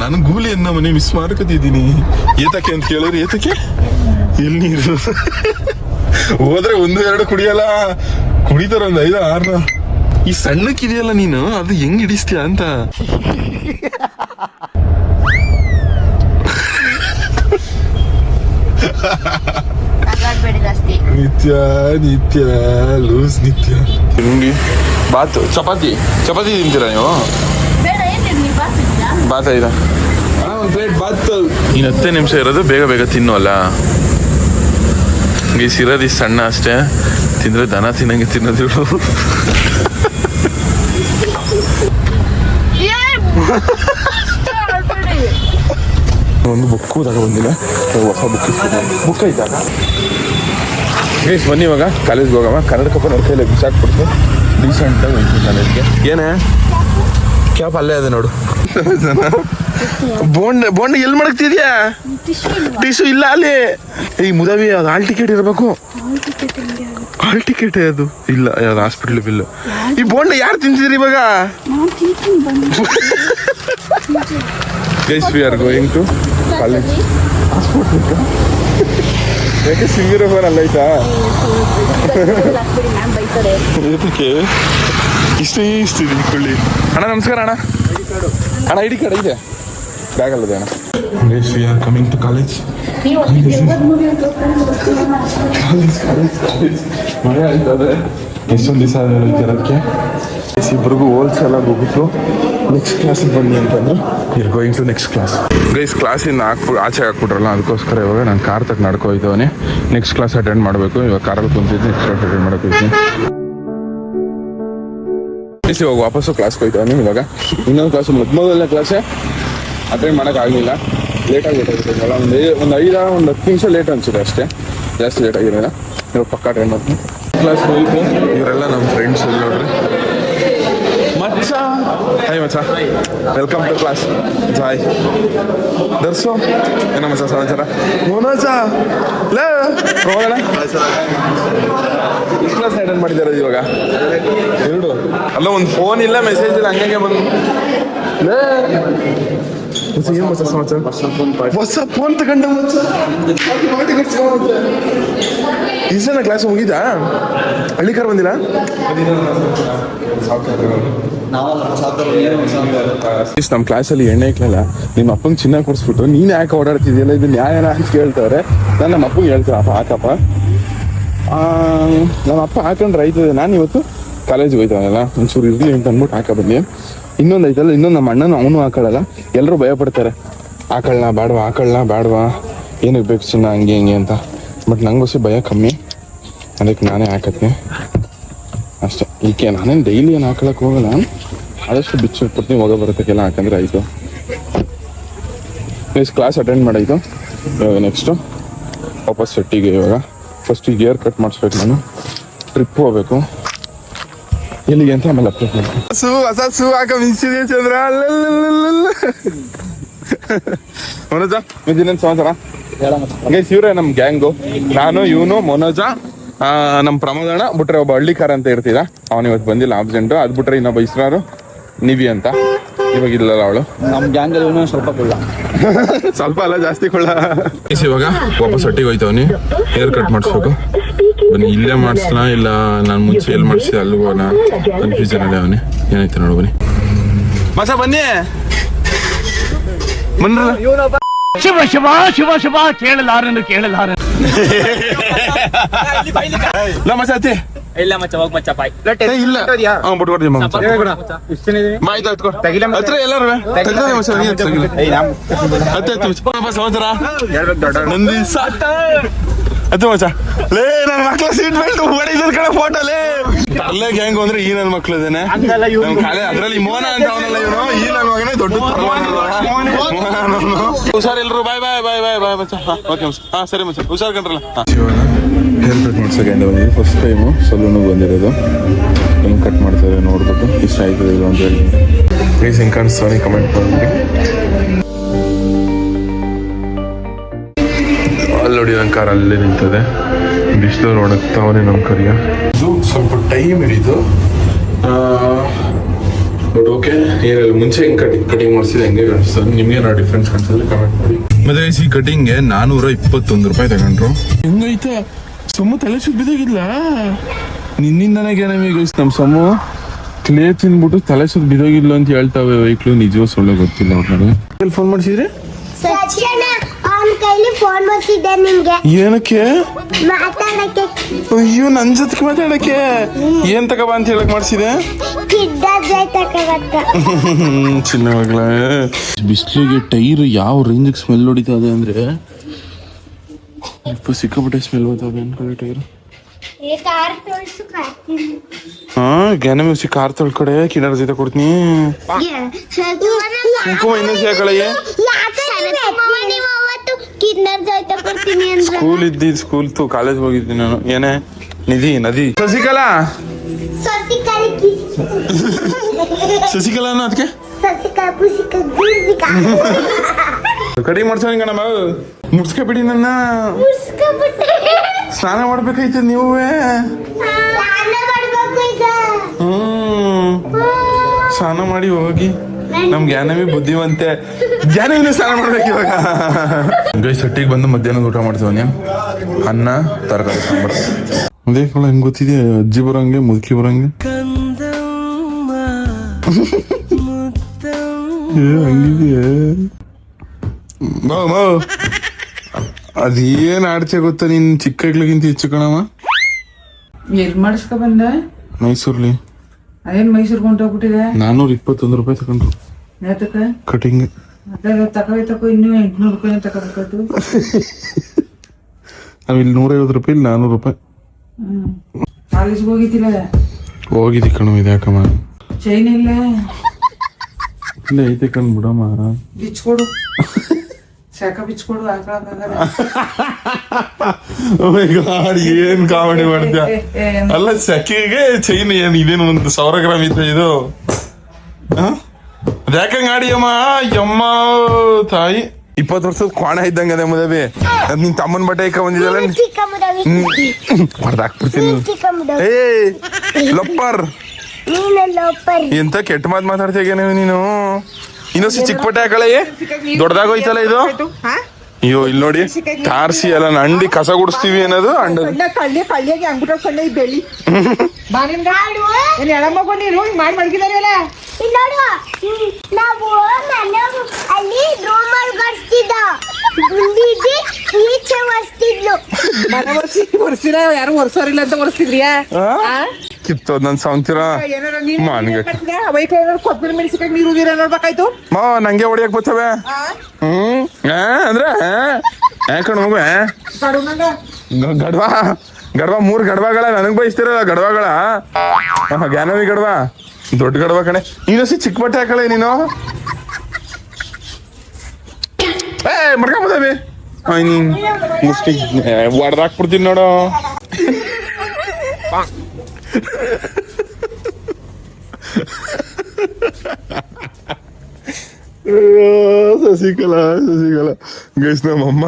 ನಾನು ಗೂಳಿಯನ್ನ ಮನೆ ಮಿಸ್ ಮಾಡ್ಕೊತಿದ್ದೀನಿ. ಏತಕ್ಕೆ ಅಂತ ಕೇಳಿದ್ರೆ, ಏತಕ್ಕೆ ಎಳ್ನೀರು ಹೋದ್ರೆ 1-2 ಕುಡಿಯಲ್ಲ, ಕುಡಿತಾರ 5-6. ಈ ಸಣ್ಣಕ್ಕಿದೆಯಲ್ಲ ನೀನು, ಅದು ಹೆಂಗ್ ಹಿಡಿಸ್ತೀಯ ಅಂತ. ನಿತ್ಯ ಲೂಸ್ ನಿತ್ಯ. ತಿಂಡಿ ಬಾತ್ ಚಪಾತಿ ತಿಂತೀರಾ ನೀವು? ಬಾತ್ ಆಯ್ತಾ? ಒಂದು ಪ್ಲೇಟ್ ಬಾತ್. ಇನ್ನು 10 ನಿಮಿಷ ಇರೋದು, ಬೇಗ ತಿನ್ನುವಲ್ಲ. ಇರೋದು ಸಣ್ಣ ಅಷ್ಟೇ, ತಿಂದ್ರೆ ದನ ತಿನ್ನಂಗೆ ತಿನ್ನೋದು. ಒಂದು ಬುಕ್ಕು ತಗೊಂಡಿಲ್ಲ, ಹೊಸ ಬುಕ್ ಐತಾ? ಗೈಸ್ ಬನ್ನಿ ಇವಾಗ ಕಾಲೇಜ್ಗೆ ಹೋಗವ. ಕನ್ನಡ ಕಪ್ಪ ನನ್ನ ಕೈಯಲ್ಲಿ ಬಿಸಾಕ್ಬಿಡ್ತು. ಡೀಸೆಂಟಾಗಿ ಹೋಯ್ತು ಕಾಲೇಜ್ಗೆ. ಏನೇ ಕ್ಯಾಪ್ ಅಲ್ಲೇ ಅದೇ ನೋಡು. ಬೋಂಡ್ ಎಲ್ಲಿ ಮಾಡಕ್ತಿದ್ಯಾ? ಟಿಶ್ಯೂ ಇಲ್ಲ ಅಲ್ಲಿ. ಈ ಮುದವಿ ಅದು ಹಾಲ್ ಟಿಕೆಟ್ ಇರಬೇಕು. ಹಾಲ್ ಟಿಕೆಟ್ ಅದು ಇಲ್ಲ, ಯಾವ್ದು ಹಾಸ್ಪಿಟ್ಲ್ ಬಿಲ್. ಈ ಬೋಂಡ ಯಾರು ತಿಂತಿದ್ರಿ ಇವಾಗ? Guys we are going to college. ಯಾಕೆ ಸಿಂಗಿರೋ ಫೋನ್ ಅಲ್ಲ ಆಯ್ತಾ? ಇಷ್ಟು ಇದೆ ಕೊಳ್ಳಿ. ಅಣ್ಣ ನಮಸ್ಕಾರ ಅಣ್ಣ. ಅಣ್ಣ ಐ ಡಿ ಕಾರ್ಡ್ ಇದೆ ಬ್ಯಾಗ್ ಅಲ್ಲದೆ ಅಣ್ಣ. We are coming to college. ಮಳೆ ಆಯ್ತದೆ, ಎಷ್ಟೊಂದು ದಿವಸ ಇರೋದಕ್ಕೆ. ಇಬ್ಬರಿಗೂ ಹೋಲ್ಸೆಲ್ಲ ಹೋಗ್ಬಿಟ್ಟು ನೆಕ್ಸ್ಟ್ ಕ್ಲಾಸಿಗೆ ಬನ್ನಿ ಅಂತಂದ್ರೆ you're going to next class. Guys ಕ್ಲಾಸಿಂದ ಆಚೆ ಹಾಕ್ಬಿಟ್ರಲ್ಲ, ಅದಕ್ಕೋಸ್ಕರ ಇವಾಗ ನಾನು ಕಾರ್ ತಕ್ಕ ನಡ್ಕೋಯ್ತವನಿ. ನೆಕ್ಸ್ಟ್ ಕ್ಲಾಸ್ ಅಟೆಂಡ್ ಮಾಡಬೇಕು. ಇವಾಗ ಕಾರಲ್ಲಿ ಕುಂತಿದ್ದು ನೆಕ್ಸ್ಟ್ ಕ್ಲಾಸ್ ಅಟೆಂಡ್ ಮಾಡೋಕೆ ಇವಾಗ ವಾಪಸ್ಸು ಕ್ಲಾಸ್ಗೆ ಹೋಯ್ತವನಿ. ಇವಾಗ ಇನ್ನೊಂದು ಕ್ಲಾಸು ಮೊದಲನೇ ಕ್ಲಾಸೇ ಅಟೆಂಡ್ ಮಾಡೋಕ್ಕಾಗಲಿಲ್ಲ, ಲೇಟಾಗಿ ಗೊತ್ತಾಗಿತ್ತಲ್ಲ. ಒಂದು 10 ನಿಮಿಷ ಲೇಟ್ ಅನ್ಸುತ್ತೆ ಅಷ್ಟೇ, ಜಾಸ್ತಿ ಲೇಟ್ ಆಗಿರಲಿಲ್ಲ. ಇವಾಗ ಪಕ್ಕ ಅಟೆಂಡ್ ಮಾಡ್ತೀನಿ. ಕ್ಲಾಸ್ ಹೋಯ್ತು. ಇವರೆಲ್ಲ ನಮ್ಮ ಫ್ರೆಂಡ್ಸ್ ಎಲ್ಲ ನೋಡ್ರಿ. ಮಚ್ಚ ಹಾಯ್ ಮಚ್ಚ, welcome to class. Joy Darshu ಏನ ಮಚ್ಚ ಸಮಾಚಾರ? ಮೋನೋಜ ಲೇ ಹೋಗೋಣ. ಎಷ್ಟು ಕ್ಲಾಸ್ ಅಟೆಂಡ್ ಮಾಡಿದ್ದಾರೆ ಇವಾಗ? 2. ಅಲ್ಲ ಒಂದು ಫೋನ್ ಇಲ್ಲ, ಮೆಸೇಜ್ ಇಲ್ಲ, ಹಂಗೆ ಬಂದು ಲೇ ಏನು ಮಚ್ಚ ಸಮಾಚಾರ? ಹೊಸ ಫೋನ್ ತಗೊಂಡ ಮಚ್ಚ. ಈಸನ ಕ್ಲಾಸ್ ಮುಗಿದಾ? ಹಳ್ಳಿಕಾರ್ ಬಂದಿಲ್ಲ? ನಮ್ಮ ಕ್ಲಾಸಲ್ಲಿ ಎಣ್ಣೆ ಇಕ್ಲಲ್ಲ, ನಿಮ್ಮ ಅಪ್ಪಂಗೆ ಚಿನ್ನ ಕೊಡಿಸ್ಬಿಟ್ಟು ನೀನು ಯಾಕೆ ಓಡಾಡ್ತಿದ್ಯಲ್ಲ, ಇದು ನ್ಯಾಯನ ಅಂತ ಕೇಳ್ತವ್ರೆ. ನಾನು ನಮ್ಮ ಅಪ್ಪಂಗೆ ಹೇಳ್ತೀನಿ, ಅಪ್ಪ ಹಾಕಪ್ಪ. ನಮ್ಮ ಅಪ್ಪ ಹಾಕೊಂಡ್ರೆ ಆಯ್ತದೆ. ನಾನು ಇವತ್ತು ಕಾಲೇಜಿಗೆ ಹೋಯ್ತಾನಲ್ಲ, ಒಂಚೂರು ಇರಲಿ ಅಂತ ಅಂದ್ಬಿಟ್ಟು ಹಾಕ ಬನ್ನಿ. ಇನ್ನೊಂದು ಐತಲ್ಲ, ಇನ್ನೊಂದು ನಮ್ಮ ಅಣ್ಣನೂ ಅವನು ಹಾಕೊಳ್ಳಲ್ಲ. ಎಲ್ಲರೂ ಭಯ ಪಡ್ತಾರೆ, ಹಾಕೊಳ್ಳ ಬೇಡವಾ, ಏನಕ್ಕೆ ಬೇಕು ಚಿನ್ನ ಹಂಗೆ ಹಿಂಗೆ ಅಂತ. ಬಟ್ ನಂಗೋಸಿ ಭಯ ಕಮ್ಮಿ, ಅದಕ್ಕೆ ನಾನೇ ಹಾಕತ್ತೀನಿ ಅಷ್ಟೇ. ಈಕೆ ನಾನೇನು ಡೈಲಿ ಏನು ಹಾಕೊಳಕ್ಕೆ ಹೋಗಲ್ಲ, ಆದಷ್ಟು ಬಿಚ್ಚಿಟ್ಬಿಡ್ತೀನಿ. ಹೋಗೋ ಬರೋದಕ್ಕೆಲ್ಲ ಹಾಕಂದ್ರೆ ಆಯಿತು. ಕ್ಲಾಸ್ ಅಟೆಂಡ್ ಮಾಡಾಯಿತು. ಇವಾಗ ನೆಕ್ಸ್ಟು ವಾಪಸ್ ಸೆಟ್ಟಿಗೆ. ಇವಾಗ ಫಸ್ಟ್ ಈಗ ಏರ್ ಕಟ್ ಮಾಡಿಸ್ಬೇಕು, ನಾನು ಟ್ರಿಪ್ ಹೋಗ್ಬೇಕು. ಎಲ್ಲಿಗೆ ಅಂತ ಆಮೇಲೆ ಅಪ್ಡೇಟ್ ಮಾಡ್ತೀನಿ. ಹೊಸ ಶೂ ಹಾಕ ಮಿಂಚಿದೆ ಚಂದ್ರ. ಮನೋಜ ಇನ್ನೇನು ಸಮಾಚಾರ? ಗೈಸ್ ಇವರೇ ನಮ್ಮ ಗ್ಯಾಂಗು. ನಾನು, ಇವನು, ಮನೋಜ, ನಮ್ಮ ಪ್ರಮೋದಣ್ಣ ಬಿಟ್ರೆ ಒಬ್ಬ ಹಳ್ಳಿಕಾರ ಅಂತ ಇರ್ತಿದ್ದ, ಅವನು ಇವತ್ತು ಬಂದಿಲ್ಲ, ಆಬ್ಸೆಂಟು. ಅದು ಬಿಟ್ರೆ ಇನ್ನೊಬ್ಬ ಇಸ್ರಾರು ನಿವಿ ಅಂತ, ಇವಾಗ ಇಲ್ಲಲ್ಲ ಅವಳು. ನಮ್ಮ ಗ್ಯಾಂಗಲ್ಲಿ ಸ್ವಲ್ಪ ಕೊಳ್ಳ, ಸ್ವಲ್ಪ ಅಲ್ಲ ಜಾಸ್ತಿ ಕೊಳ್ಳ. ಇವಾಗ ವಾಪಸ್ ಒಟ್ಟಿಗೆ ಹೋಯ್ತವನಿ. ಹೇರ್ ಕಟ್ ಮಾಡಿಸ್ಬೇಕು. ಬನ್ನಿ, ಇಲ್ಲೇ ಮಾಡಿಸ್ಲಾ ಇಲ್ಲ ನಾನು ಮುಂಚೆ ಎಲ್ಲಿ ಮಾಡಿಸಿದೆ ಅಲ್ಲಿಗೆ ಹೋಗೋಣ, ಕನ್ಫ್ಯೂಷನ್ ಅದೇ ಅವನೇ. ಏನಾಯ್ತು ನೋಡು ಬನ್ನಿ ಮಸ, ಬನ್ನಿ ಶಿವ ಶಿವ ಶಿವ ಶಿವ ಕೇಳಲಾರನು. ಮಸತಿ ಇಲ್ಲ ಮಚ್ಚ, ಹೋಗ್ ಮಚ್ಚ ಬಾಯ್. ಇಲ್ಲ ಬಿಟ್ಕೊಡ್ತೀನಿ ಹತ್ರ ಎಲ್ಲಾರು ನಂದಿ ಅದು ಮಚ್ಚ. ಲೇ ನನ್ನ ಮಕ್ಳ ಸೀಟ್ ಬೆಲ್ಟ್ ಹೊಡಿದ ಕಡೆ ಫೋಟೋಲೇ ಅಲ್ಲೇ ಗ್ಯಾಂಗ್ ಅಂದ್ರೆ ಈ ನನ್ನ ಮಕ್ಳು ಇದೇನೆ. ಅದ್ರಲ್ಲಿ ಮೋನ ಅಂತ ಅವನಲ್ಲ ಇವನು, ಈ ನನ್ನ ಮಗನೇ ದೊಡ್ಡ. ಹುಷಾರ್ ಎಲ್ರು, ಬಾಯ್ ಬಾಯ್ ಬಾಯ್ ಬಾಯ್ ಬಾಯ್ ಮಚ್ಚ. ಓಕೆ ಮಚ್ಚ, ಹಾ ಸರಿ ಮಚ್ಚ, ಹುಷಾರ್ ಕಂಡ್ರಲ್ಲ. ಹೇರ್ ಕಟ್ ಮಾಡ್ಸೋಕೆ ಅಂತ ಬಂದಿದ್ದು, ಫಸ್ಟ್ ಟೈಮು ಸಲೂನಿಗೆ ಬಂದಿರೋದು. ಹೆಂಗೆ ಕಟ್ ಮಾಡ್ತಾರೆ ನೋಡ್ಬಿಟ್ಟು ಇಷ್ಟ ಆಯ್ತದೆ ಇಲ್ಲ ಅಂತ ಹೇಳಿ. ಪ್ಲೀಸ್ ಹೆಂಗೆ ಕಾಣಿಸ್ತಾನೆ ಕಮೆಂಟ್ ಮಾಡಿ. ಅಲ್ಲಿ ನೋಡಿ ನನ್ನ ಕಾರ್ ಅಲ್ಲೇ ನಿಂತದೆ, ಬಿಸಿಲು ನೋಡುತ್ತವನೇ ನಮ್ಮ ಕರಿಯ. ಇದು ಸ್ವಲ್ಪ ಟೈಮ್ ಹಿಡಿದು ಬಟ್ ಓಕೆ. ಏನಿಲ್ಲ, ಮುಂಚೆ ಹೆಂಗೆ ಕಟಿಂಗ್ ಮಾಡಿಸಿದೆ ಹೆಂಗೆ ಕಾಣಿಸ್ತದೆ, ನಿಮ್ಗೆ ನಾವು ಡಿಫ್ರೆನ್ಸ್ ಕಾಣಿಸಿದ್ರೆ ಕಮೆಂಟ್ ಮಾಡಿ. ಮತ್ತೆ ಈ ಕಟಿಂಗ್ಗೆ 421 ರೂಪಾಯಿ ತಗೊಂಡ್ರು. ಹೆಂಗೈತೆ ಸೊಮ್ಮು ತಲೆ ಸುತ್ತ ಬಿದ್ದೋಗಿಲ್ಲ ನಿನ್ನಿಂದನೇ. ನಮಗೆ ನಮ್ಮ ಸೊಮ್ಮು ಕ್ಲೇ ತಿನ್ಬಿಟ್ಟು ತಲೆ ಸುತ್ತ ಬಿದ್ದೋಗಿಲ್ಲ ಅಂತ ಹೇಳ್ತಾವೆ ವೈಕ್ಲು. ನಿಜವೂ ಸುಳ್ಳು ಗೊತ್ತಿಲ್ಲ. ಅವ್ರಿಗೆ ಫೋನ್ ಮಾಡಿಸಿದ್ರೆ ಫೋನ್ ಮಾಡ್ತಿದ್ದೆ ನಿಮ್ಗೆ. ಏನಕ್ಕೆ? ಮಾತಾಡಕ್ಕೆ. ಅಯ್ಯೋ ನನ್ ಜೊತೆಗೆ ಮಾತಾಡಕ್ಕೆ. ಏನ್ ತಗಬ ಅಂತ ಹೇಳಕ್ ಮಾಡ್ಸಿದೆ? ಚಿನ್ನ ಮಗಳ. ಬಿಸ್ಲಿಗೆ ಟೈರ್ ಯಾವ ರೇಂಜಿಗೆ ಸ್ಮೆಲ್ ಹೊಡಿತದೆ ಅಂದ್ರೆ ಸಿಕ್ಕಾಪಟ್ಟೆ ಸ್ಮೆಲ್ ಬರ್ತದೆ ಅನ್ಕೊಳ್ಳಿ ಟೈರ್. ಹಾ ಗ್ಯಾನ ಮ್ಯೂಸಿಕ್ ಕಾರ್ ತೊಳ್ಕಡೆ ಕಿನ್ನರ ಜೊತೆ ಕೊಡ್ತೀನಿ. ಕುಂಕುಮ ಇನ್ನೊಂದು ಸೇಕಳೆಯೇ ಸ್ಕೂಲ್ ಇದ್ದಿದ್ದು, ಸ್ಕೂಲ್ ತು ಕಾಲೇಜ್ ಹೋಗಿದ್ದೀನಿ ನಾನು. ಏನೇ ನದಿ ಶಶಿಕಲಾ ಶಶಿಕಲಾನು ಅದಕ್ಕೆ ಕಡಿಮೆ ಮಾಡ್ಸೋಣ ನಮ್ಮ ಮುಡ್ಸ್ಕ ಬಿಡಿ. ನನ್ನ ಸ್ನಾನ ಮಾಡ್ಬೇಕಾಯ್ತದ ನೀವೇ. ಸ್ನಾನ ಮಾಡಿ ಹೋಗಿ. ನಮ್ ಜ್ಞಾನವೇ ಬುದ್ಧಿವಂತೆ. ಜ್ಞಾನವಿನ ಸ್ನಾನ ಮಾಡ್ಬೇಕು ಇವಾಗ. ಗೈಸ್ ಹಟ್ಟಿಗೆ ಬಂದು ಮಧ್ಯಾಹ್ನದ ಊಟ ಮಾಡ್ತೀವನಿ. ಅನ್ನ ತರಕಾರಿ ಸಾಂಬಾರು. ಅದೇ ಹೆಂಗ್ ಗೊತ್ತಿದೆ, ಅಜ್ಜಿ ಬರಂಗೆ ಮುದುಕಿ ಬರಂಗೆ. ಅದೇನ್ ಆಡ್ತೆ ಗೊತ್ತಾ ನೀನ್ ಚಿಕ್ಕಗ್ಲಿಗಿಂತ ಹೆಚ್ಚು ಕಣವ. ಎಲ್ಲಿ ಮಾಡಿಸ್ಕೊ ಬಂದೆ? ಮೈಸೂರ್ಲಿ ಅದೇನ್ ಮೈಸೂರ್ಗೆ ಹೊಂಟೋಗ್ಬಿಟ್ಟಿದೆ. 421 ರೂಪಾಯಿ ತಗೊಂಡ್ರು ಯಾತಕ್ಕೆ? ಕಟಿಂಗ್. ಅದೇ ತಕೋ ಇನ್ನೂ 800 ರೂಪಾಯಿ ತಗೋಬೇಕಾಯ್ತು. ನಾವಿಲ್ಲಿ 150 ರೂಪಾಯಿ, ಇಲ್ಲಿ 400 ರೂಪಾಯಿ. ಕಾಲೇಜ್ಗೆ ಹೋಗಿದ್ದಿಲ್ಲ? ಹೋಗಿದ್ದಿ ಕಣೋ. ಇದ್ಯಾಕಮ್ಮ ಚೈನ್ ಇಲ್ಲ? ಇಲ್ಲ ಐತೆ ಕಣ್ ಬಿಡಮ್ಮ. ಬಿಚ್ಕೊಡು, ಶಾಖ ಬಿಚ್ಕೊಡು. ಏನ್ ಕಾಮಿಡಿ ಮಾಡ್ತೀಯ? ಅಲ್ಲ ಸೆಕೆಗೆ ಚೈನ್ ಏನ್ ಇದೇನು 1,000 ಗ್ರಾಮ್ ಇತ್ತು ಇದು. ಅದ್ಯಾಕಂಗ್ ಆಡಿಯಮ್ಮ ಯಮ್ಮ ತಾಯಿ. 20 ವರ್ಷದ ಕ್ವಾಣ ಇದ್ದಂಗ ಅದೇ ಮುದವಿ. ಅದ್ ನಿನ್ ತಮ್ಮನ್ ಬಟ್ಟೆ ಇಕ್ಕ ಬಂದಿದ್ದಲ್ಲ, ಹೊಡೆದಾಕ್ಬಿಡ್ತೀನಿ. ಏ ಲಪ್ಪರ್, ಎಂತ ಕೆಟ್ಟ ಮಾತು ಮಾತಾಡ್ತೀಯ ನೀನು. ಇನ್ನೊಂದು ಚಿಕ್ಕ ಬಟ್ಟೆ ಹಾಕಳೆ, ದೊಡ್ಡದಾಗೋಯ್ತಲ್ಲ ಇದು. ಅಯ್ಯೋ ಇಲ್ಲಿ ನೋಡಿ, ತಾರ್ಸಿ ಎಲ್ಲ ಅಂಡಿ ಕಸ ಗುಡಿಸ್ತೀವಿ ಅನ್ನೋದು ಅಂಡ ಕಳ್ಳಿಯಾಗಿ ಅಂಗ್ಬಿಟ್ಟು ಕಳ್ಳ ಈ ಬೆಳಿ ಎಳಮಗು ನೀರು ಮಾಡಿ ಮಡಗಿದಾರಲ್ಲ. ನಾವು ಅಲ್ಲಿ ರೂಮ್ ಒಳಗಡ್ಸ್ತಿದ್ದ ಈಚೆ ಒರ್ಸ್ತಿದ್ಲು. ಮನೆ ಒರ್ಸಿಲ್ಲ, ಯಾರು ಒರ್ಸೋರಿಲ್ಲ ಅಂತ ಒರ್ಸ್ತಿದ್ರಿಯಾ? ಕಿತ್ತೋದ್ ನನ್ ಸಾವಂತೀರ ಕೊತ್ತಂಬರಿ ಮೆಣಸಿಕಾಯಿ ನೀರು ಉದಿರ ನೋಡ್ಬೇಕಾಯ್ತು. ನಂಗೆ ಹೊಡಿಯಕ್ ಬರ್ತವೆ. ಅಂದ್ರೆ ಯಾಕಣ ಹೋಗ ಗಡ್ವಾ ಗಡ್ವಾ 3 ಗಡ್ವಾಗಳ ನನಗ್ ಬಯಸ್ತಿರಲ್ಲ. ಗಡ್ವಾಗಳ ಜ್ಞಾನವಿ ಗಡ್ವಾ, ದೊಡ್ಡ ಗಡ್ವಾ ಕಣೆ. ನೀನು ಚಿಕ್ಕ ಬಟ್ಟೆ ಹಾಕಳೆ ನೀನು. ಮಡ್ಕೊಂಬದವಿ ಮುಷ್ಟಿ ಹೊಡೆದಾಕ್ಬಿಡ್ತೀನಿ ನೋಡು. ಸಸಿಕಲಾ ಗೈಸ್, ನಮ್ಮಮ್ಮ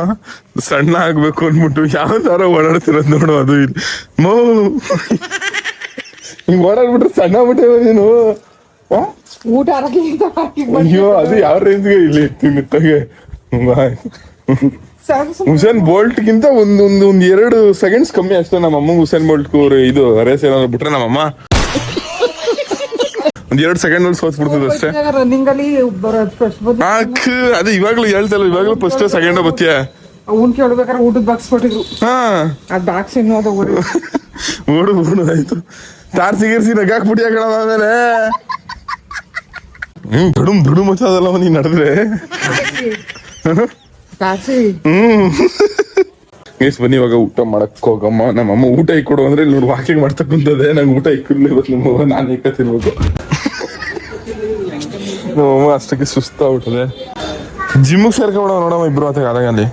ಸಣ್ಣ ಆಗ್ಬೇಕು ಅಂದ್ಬಿಟ್ಟು ಯಾವ ತರ ಓಡಾಡ್ತಿರೋದ್ ನೋಡು. ಅದು ಇಲ್ಲಿ ಹಿಂಗ್ ಓಡಾಡ್ಬಿಟ್ರೆ ಸಣ್ಣ ಆಗ್ಬಿಟ್ಟೆ ನೀನು. ಊಟ ಅಯ್ಯೋ ಅದು ಯಾವ ರೇಂಜ್ಗೆ ಇಲ್ಲಿ ನಿತ್ತಗೆ. ಹುಸೇನ್ ಬೋಲ್ಟ್ ಗಿಂತ ಒಂದ್ 2 ಸೆಕೆಂಡ್ಸ್ ಕಮ್ಮಿ ಅಷ್ಟೇ ನಮ್ಮಮ್ಮ. ಹುಸೇನ್ ಬೋಲ್ಟ್ ಇದು ರೇಸ್ ಏನಾದ್ರು ಬಿಟ್ರೆ ನಮ್ಮಮ್ಮ 1-2 ಸೆಕೆಂಡ್ ಅಲ್ಲಿ ಸೋತ್ಬಿಡ್ತದ ಅಷ್ಟೇ. ರನ್ನಿಂಗ್ ಅಲ್ಲಿ ಅದು ಇವಾಗ್ಲೂ ಹೇಳ್ತಲ್ಲ, ಇವಾಗ್ಲೂ ಫಸ್ಟ್ ಸೆಕೆಂಡ್ ಬತ್ತಿಯ ಅವ್ನ್ ಕೇಳ್ಬೇಕಾದ್ರೆ ಊಟದ ಬಾಕ್ಸ್ ಕೊಟ್ಟಿದ್ರು. ಅದ್ ಬಾಕ್ಸ್ ಇನ್ನು ಅದು ಓಡು ಆಯ್ತು. ತಾರ್ಸಿ ನಗಾಕ್ಬಿಟ್ಟಿ ಕಣ ಆಮೇಲೆ ದುಡು ಮಚ್ಚದಲ್ಲ ನೀನ್ ನಡೆದ್ರೆ. ಗೈಸ್ ಬನ್ನಿ ಇವಾಗ ಊಟ ಮಾಡಕ್ ಹೋಗಮ್ಮ. ನಮ್ಮಮ್ಮ ಊಟ ಇಕ್ಕೊಡು ಅಂದ್ರೆ ಇಲ್ಲಿ ನೋಡಿ ವಾಕಿಂಗ್ ಮಾಡ್ತಾ ಕುಂತದೆ. ನಂಗೆ ಊಟ ಇಕ್ಕಿರ್ಲಿ ಇವತ್ತು. ನಿಮ್ಮವ್ವ ನಾನು ಇಕ್ಕ ತಿನ್ಬೇಕು. ನಮ್ಮಮ್ಮ ಅಷ್ಟಕ್ಕೆ ಸುಸ್ತಾಗ್ಬಿಟ್ಟದೆ. ಜಿಮ್ಗೆ ಸೇರ್ಕೊಬಿಡ ನೋಡಮ್ಮ ಇಬ್ರು ಮತ್ತೆ ಅದಾಗಲ್ಲಿ.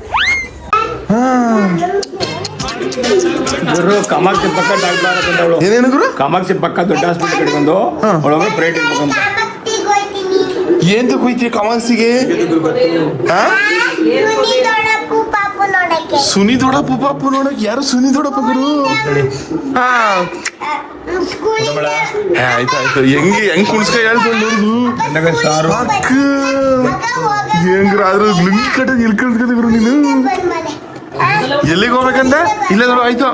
ಕಾಮಾಕ್ಷಿ ಪಕ್ಕ ಡಾಕ್ಟರ್ ಏನೇನು ಗುರು? ಕಾಮಾಕ್ಷಿ ಪಕ್ಕ ದೊಡ್ಡ ಹಾಸ್ಪಿಟಲ್ ಕಟ್ಕೊಂಡು ಒಳಗೆ ಪ್ರೈವೇಟ್ ಇರ್ಬೇಕಂತ. ಏನ್ ಕುಯ್ತಿ ಕಾಮಾಕ್ಷಿಗೆ? ಸುನಿ ದೊಡ್ಡಪ್ಪ ಪಾಪು ನೋಡಕ್. ಯಾರು ಸುನಿ ದೊಡ್ಡಪ್ಪ ಗುರು? ಆಯ್ತಾಯ್ತು. ಹೆಂಗ್ ಕುಣಿಸ್ಕ ಹೇಳ್ಕೊಂಡು ಹೆಂಗ್ರ ಆದ್ರೂ ಲಿಂಕ್ ಕಟ್ಟ ಇಲ್ಕಂತ ಗುರು ನೀನು. ಎಲ್ಲಿಗೆ ಹೋಗ್ಬೇಕಂತ? ಇಲ್ಲ ನೋಡು ಆಯ್ತು.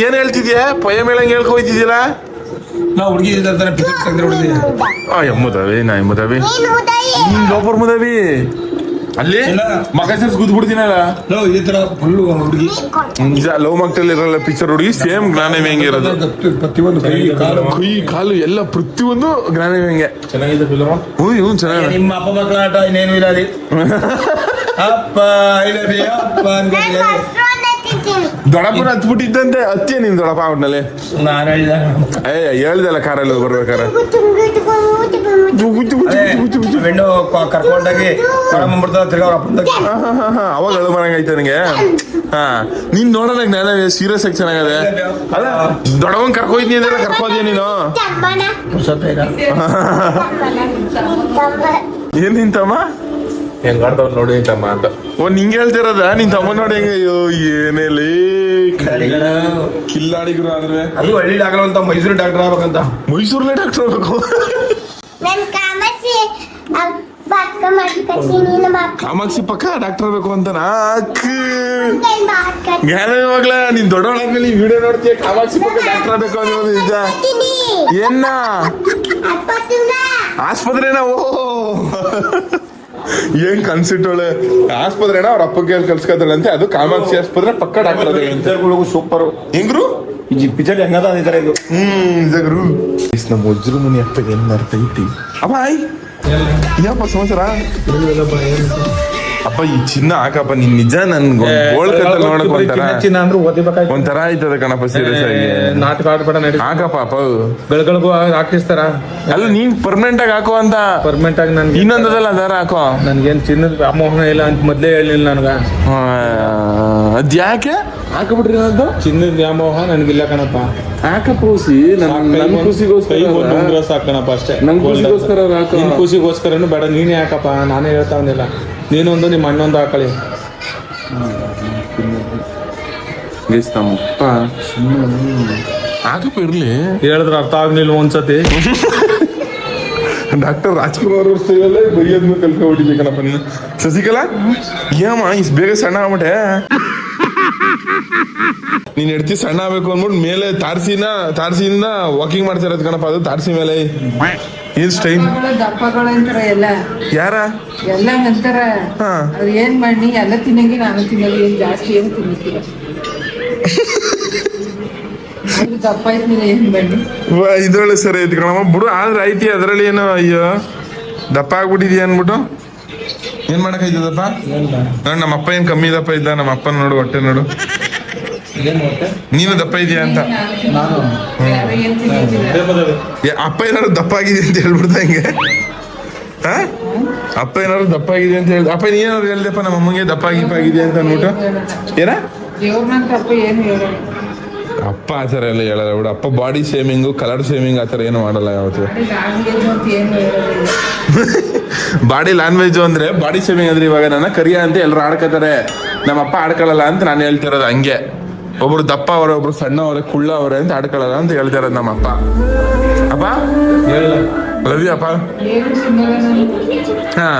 ಏನ್ ಹೇಳ್ತಿದ್ಯಾ? ಪೊಯ ಮೇಳಂಗ್ ಹೇಳ್ಕೊಯ್ತಿದ್ಯಲ್ಲ. ನಾವು ಹುಡುಗಿ ಎಮ್ಮುದವಿ ನಾ ಎಮ್ಮುದವಿ ಲೋಪರ್ ಮುದವಿ ಅಲ್ಲಿ ಮಗ ಸೇರ್ಸ್ ಕೂತ್ಬಿಡ್ತೀನಲ್ಲ. ಇದೇ ತರ ಫುಲ್ ಹುಡುಗಿ ನಿಜ ಲವ್ ಮಕ್ಟಲ್ಲಿ ಇರಲ್ಲ ಪಿಕ್ಚರ್ ಹುಡುಗಿ ಸೇಮ್ ಜ್ಞಾನವೇ ಹೆಂಗಿರೋದು. ಪ್ರತಿಯೊಂದು ಕೈ ಕಾಲು ಎಲ್ಲ ಪ್ರತಿಯೊಂದು ಜ್ಞಾನವೇ ಹೆಂಗೆ. ಚೆನ್ನಾಗಿದೆ ಫಿಲ್ಮ್. ಹ್ಞೂ ಚೆನ್ನಾಗಿದೆ. ನಿಮ್ಮ ಅಪ್ಪ ಮಕ್ಕಳ ಆಟ ಇನ್ನೇನು ಇಲ್ಲ ಅಲ್ಲಿ. ಅಪ್ಪ ಅಪ್ಪ ದೊಡ್ಡಪ್ಪನ ಹತ್ಬಿಟ್ಟಿದ್ದಂತೆ. ಹತ್ತಿ ನಿನ್ ದೊಡ್ಡಪ್ಪ ಅವ್ನಲ್ಲಿ. ನಾನು ಹೇಳಿದ ಹೇಳ್ದಲ್ಲ ಕಾರಲ್ಲಿ ಬರ್ಬೇಕಾರೆ ಹೆಣ್ಣು ಕರ್ಕೊಂಡಾಗಿ ಹೊರಬಂದ್ಬಿಡ್ತಾವ ತಿರ್ಗ ಅವ್ರ ಅಪ್ಪಂದಾಗಿ. ಅವಾಗ ಅಳು ಬರಂಗೈತೆ ನನಗೆ. ನೀನ್ ನೋಡೋಣ ಜ್ಞಾನ ಸೀರಿಯಸ್ ಆಗಿ ಚೆನ್ನಾಗದೆ. ಅಲ್ಲ ದೊಡ್ಡವನ್ ಕರ್ಕೋಯ್ತೀನಿ ಅಂದೆಲ್ಲ ಕರ್ಕೋದ್ಯಾ ನೀನು? ಏನ್ ನಿಂತಮ್ಮ ಹೆಂಗ್ ಆಡ್ತಾವ್ ನೋಡಿ ತಮ್ಮ ಅಂತ. ನಿಂಗೆ ಹೇಳ್ತಿರೋದ ನಿನ್ ತಮ್ಮ ನೋಡಿ ಹೆಂಗ? ಅಯ್ಯೋ ಏನೇಲಿ ಕಿಲ್ಲಾಡಿಗ್ರು ಅಂದ್ರೆ. ಅದು ಹಳ್ಳಿ ಆಗಲ್ಲ ಅಂತ ಮೈಸೂರು ಡಾಕ್ಟರ್ ಆಗ್ಬೇಕಂತ. ಮೈಸೂರ್ಲೇ ಡಾಕ್ಟರ್ ಆಗ್ಬೇಕು. ನನ್ ಕಾಮಸಿ ಬಾಟ್ಕ ಮಾಡ್ಕತ್ತಿ ನೀನು ಕಾಮಾಕ್ಷಿ ಪಕ್ಕ ಡಾಕ್ಟರ್ ಬೇಕು ಅಂತನಾ ಅಕ್ಕ ಮಾಡ್ಕತ್ತೀನಿ ಜ್ಞಾನ ಇವಾಗ್ಲ ನೀನ್ ದೊಡ್ಡವಳಾದ್ಮೇಲೆ ಈ ವಿಡಿಯೋ ನೋಡ್ತೀಯ ಕಾಮಾಕ್ಷಿ ಪಕ್ಕ ಡಾಕ್ಟರ್ ಬೇಕು ಅನ್ನೋದು ನಿಜ ಏನ ಆಸ್ಪತ್ರೆನ ಓ ಏನ್ ಕನ್ಸಿಟ್ಟೋಳೆ ಆಸ್ಪತ್ರೆನ ಅವ್ರ ಅಪ್ಪಗೆ ಕಲ್ಸ್ಕೊತಾಳಂತೆ ಅದು ಕಾಮಾಕ್ಷಿ ಆಸ್ಪತ್ರೆ ಪಕ್ಕ ಡಾಕ್ಟರ್ ಪಿಕ್ಚರ್ಗಳಿಗೂ ಸೂಪರ್ ಹೆಂಗ್ರು ಈ ಪಿಕ್ಚರ್ ಹೆಂಗದ ಈ ತರ ಇದು ನಿಜಗ್ರು ನಮ್ಮ ವಜ್ರ ಮುನಿ ಅಪ್ಪ ಏನ್ ಅರ್ಥ ಐತಿ ಅಪ್ಪ ಯಪ್ಪ ಸಮಾಚಾರ ಅಪ್ಪ ಈ ಚಿನ್ನ ಹಾಕಪ್ಪ ನೀನ್ ನಿಜ ನನ್ ಗೋಳ್ಕತ್ತ ನೋಡಕ್ ಒಂಥರ ಚಿನ್ನ ಅಂದ್ರೆ ಓದಿಬೇಕಾಯ್ತು ಒಂಥರ ಆಯ್ತದ ಕಣಪ್ಪ ಸೀರಿಯಸ್ ಆಗಿ ನಾಟಕ ಆಡ್ಬೇಡ ನಡಿ ಹಾಕಪ್ಪ ಅಪ್ಪ ಗಳಿಗಳಿಗೂ ಹಾಕಿಸ್ತಾರ ಅಲ್ಲ ನೀನ್ ಪರ್ಮನೆಂಟ್ ಆಗಿ ಹಾಕೋ ಅಂತ ಪರ್ಮನೆಂಟ್ ಆಗಿ ನನ್ಗೆ ಇನ್ನೊಂದಲ್ಲ ದಾರ ಹಾಕೋ ನನ್ಗೇನ್ ಚಿನ್ನದ ವ್ಯಾಮೋಹನ ಇಲ್ಲ ಅಂತ ಮೊದ್ಲೇ ಹೇಳಿಲ್ಲ ನನ್ಗ ಅದ್ಯಾಕೆ ಹಾಕಬಿಟ್ರಿ ಅದು ಚಿನ್ನದ ವ್ಯಾಮೋಹ ನನ್ಗಿಲ್ಲ ಕಣಪ್ಪ ಹಾಕಪ್ಪ ಖುಷಿ ನನ್ ಖುಷಿಗೋಸ್ಕರ ಸಾಕಣಪ್ಪ ಅಷ್ಟೇ ನನ್ ಖುಷಿಗೋಸ್ಕರ ಹಾಕೋ ನಿನ್ ಖುಷಿಗೋಸ್ಕರನು ಬೇಡ ನೀನೇ ಹಾಕಪ್ಪ ನಾನೇ ಹೇಳ್ತಾವನಿಲ್ಲ ನೀನೊಂದು ನಿಮ್ಮ ಅಣ್ಣೊಂದು ಹಾಕಳಿ ನಮ್ಮಪ್ಪ ಹಾಕಪ್ಪ ಇರ್ಲಿ ಹೇಳಿದ್ರೆ ಅರ್ಥ ಆಗ್ಲಿಲ್ಲ ಒಂದ್ಸತಿ ಡಾಕ್ಟರ್ ರಾಜ್ಕುಮಾರ್ ಅವ್ರ ಸ್ಟೈಲಲ್ಲೇ ಬೈಯೋದ್ನ ಕಲ್ತ್ಕೊಂಡ್ಬಿಟ್ಟಿದ್ದೀಕನಪ್ಪ ನೀನು ಶಶಿಕಲಾ ಏಮ್ಮ ಇಷ್ಟು ಬೇಗ ಸಣ್ಣ ಆಗ್ಬಿಟ್ಟೆ ನೀನ್ ಹೆಡ್ತಿ ಸಣ್ಣ ಆಗ್ಬೇಕು ಅಂದ್ಬಿಟ್ಟು ಮೇಲೆ ತಾರ್ಸಿಯಿಂದ ವಾಕಿಂಗ್ ಮಾಡ್ತಿರೋದು ಕಣಪ್ಪ ಅದು ತಾರ್ಸಿ ಮೇಲೆ ಏನ್ ಸ್ಟೈಲ್ ದಪ್ಪಗಳು ಅಂತಾರ ಎಲ್ಲ ಯಾರ ಎಲ್ಲ ಅಂತಾರ ಹಾ. ಅದ್ ಏನ್ ಮಾಡಿ ಎಲ್ಲ ತಿನ್ನಂಗಿ ನಾನು ತಿನ್ನೋದು ಏನ್ ಜಾಸ್ತಿ ಏನು ತಿನ್ನಕ್ಕಿಲ್ಲ ಆದ್ರೂ ದಪ್ಪ ಇದ್ಮೇಲೆ ಏನ್ ಮಾಡಿ ಇದ್ರೊಳಗೆ ಸರಿ ಐತಿ ಕಣಮ್ಮ ಬಿಡು ಆದ್ರೆ ಐತಿ ಅದ್ರಲ್ಲಿ ಏನು ಅಯ್ಯೋ ದಪ್ಪ ಆಗ್ಬಿಟ್ಟಿದ್ಯಾ ಅನ್ಬಿಟ್ಟು ಏನ್ ಮಾಡಕ್ಕಾಯ್ತದಪ್ಪ ನೋಡ್ ನಮ್ಮ ಅಪ್ಪ ಏನ್ ಕಮ್ಮಿ ದಪ್ಪ ಇದ್ದ ನಮ್ಮ ಅಪ್ಪನ ನೋಡು ಹೊಟ್ಟೆ ನೋಡು ನೀನು ದಪ್ಪ ಇದೆಯಾ ಅಂತ ಯಾರು ಏನ್ ತಿನ್ನೋದಿಲ್ಲ ಅಪ್ಪ ಏನಾದ್ರು ದಪ್ಪ ಆಗಿದೆ ಅಂತ ಹೇಳ್ಬಿಡ್ತಾ ಹಿಂಗೆ ಹಾ ಅಪ್ಪ ಏನಾದ್ರು ದಪ್ಪ ಆಗಿದೆ ಅಂತ ಹೇಳ್ದ ಅಪ್ಪ ನೀನೇನಾದ್ರು ಹೇಳ್ದಪ್ಪ ನಮ್ಮ ಅಮ್ಮಂಗೆ ದಪ್ಪ ಆಗಿದೆ ಅಂತ ಅಂದ್ಬಿಟ್ಟು ಏನ ದೇವ್ರನಂತ ಅಪ್ಪ ಏನು ಹೇಳೋದು ಅಪ್ಪ ಆ ಥರ ಎಲ್ಲ ಹೇಳಲ್ಲ ಬಿಡು ಅಪ್ಪ ಬಾಡಿ ಶೇಮಿಂಗು ಕಲರ್ ಶೇಮಿಂಗ್ ಆ ಥರ ಏನು ಮಾಡಲ್ಲ ಯಾವತ್ತು ಅಂತ ಏನು ಹೇಳೋದಿಲ್ಲ ಬಾಡಿ ಲ್ಯಾಂಗ್ವೇಜ್ ಅಂದ್ರೆ ಬಾಡಿ ಶೇಮಿಂಗ್ ಅಂದ್ರೆ ಇವಾಗ ನನ್ನ ಕರಿಯ ಅಂತ ಎಲ್ಲರೂ ಆಡ್ಕೋತಾರೆ ನಮ್ಮಪ್ಪ ಆಡ್ಕೊಳ್ಳಲ್ಲ ಅಂತ ನಾನು ಹೇಳ್ತಿರೋದು ಹಂಗೆ ಒಬ್ರು ದಪ್ಪ ಅವರೇ ಒಬ್ರು ಸಣ್ಣ ಅವರೇ ಕುಳ್ಳ ಅವರೇ ಅಂತ ಆಡ್ಕೊಳ್ಳಲ್ಲ ಅಂತ ಹೇಳ್ತಿರೋದು ನಮ್ಮಪ್ಪ ಅಪ್ಪ ಲವ್ ಯು ಅಪ್ಪ ಏನು ತಿನ್ನೋಲ್ಲ ನಾನು ಹಾ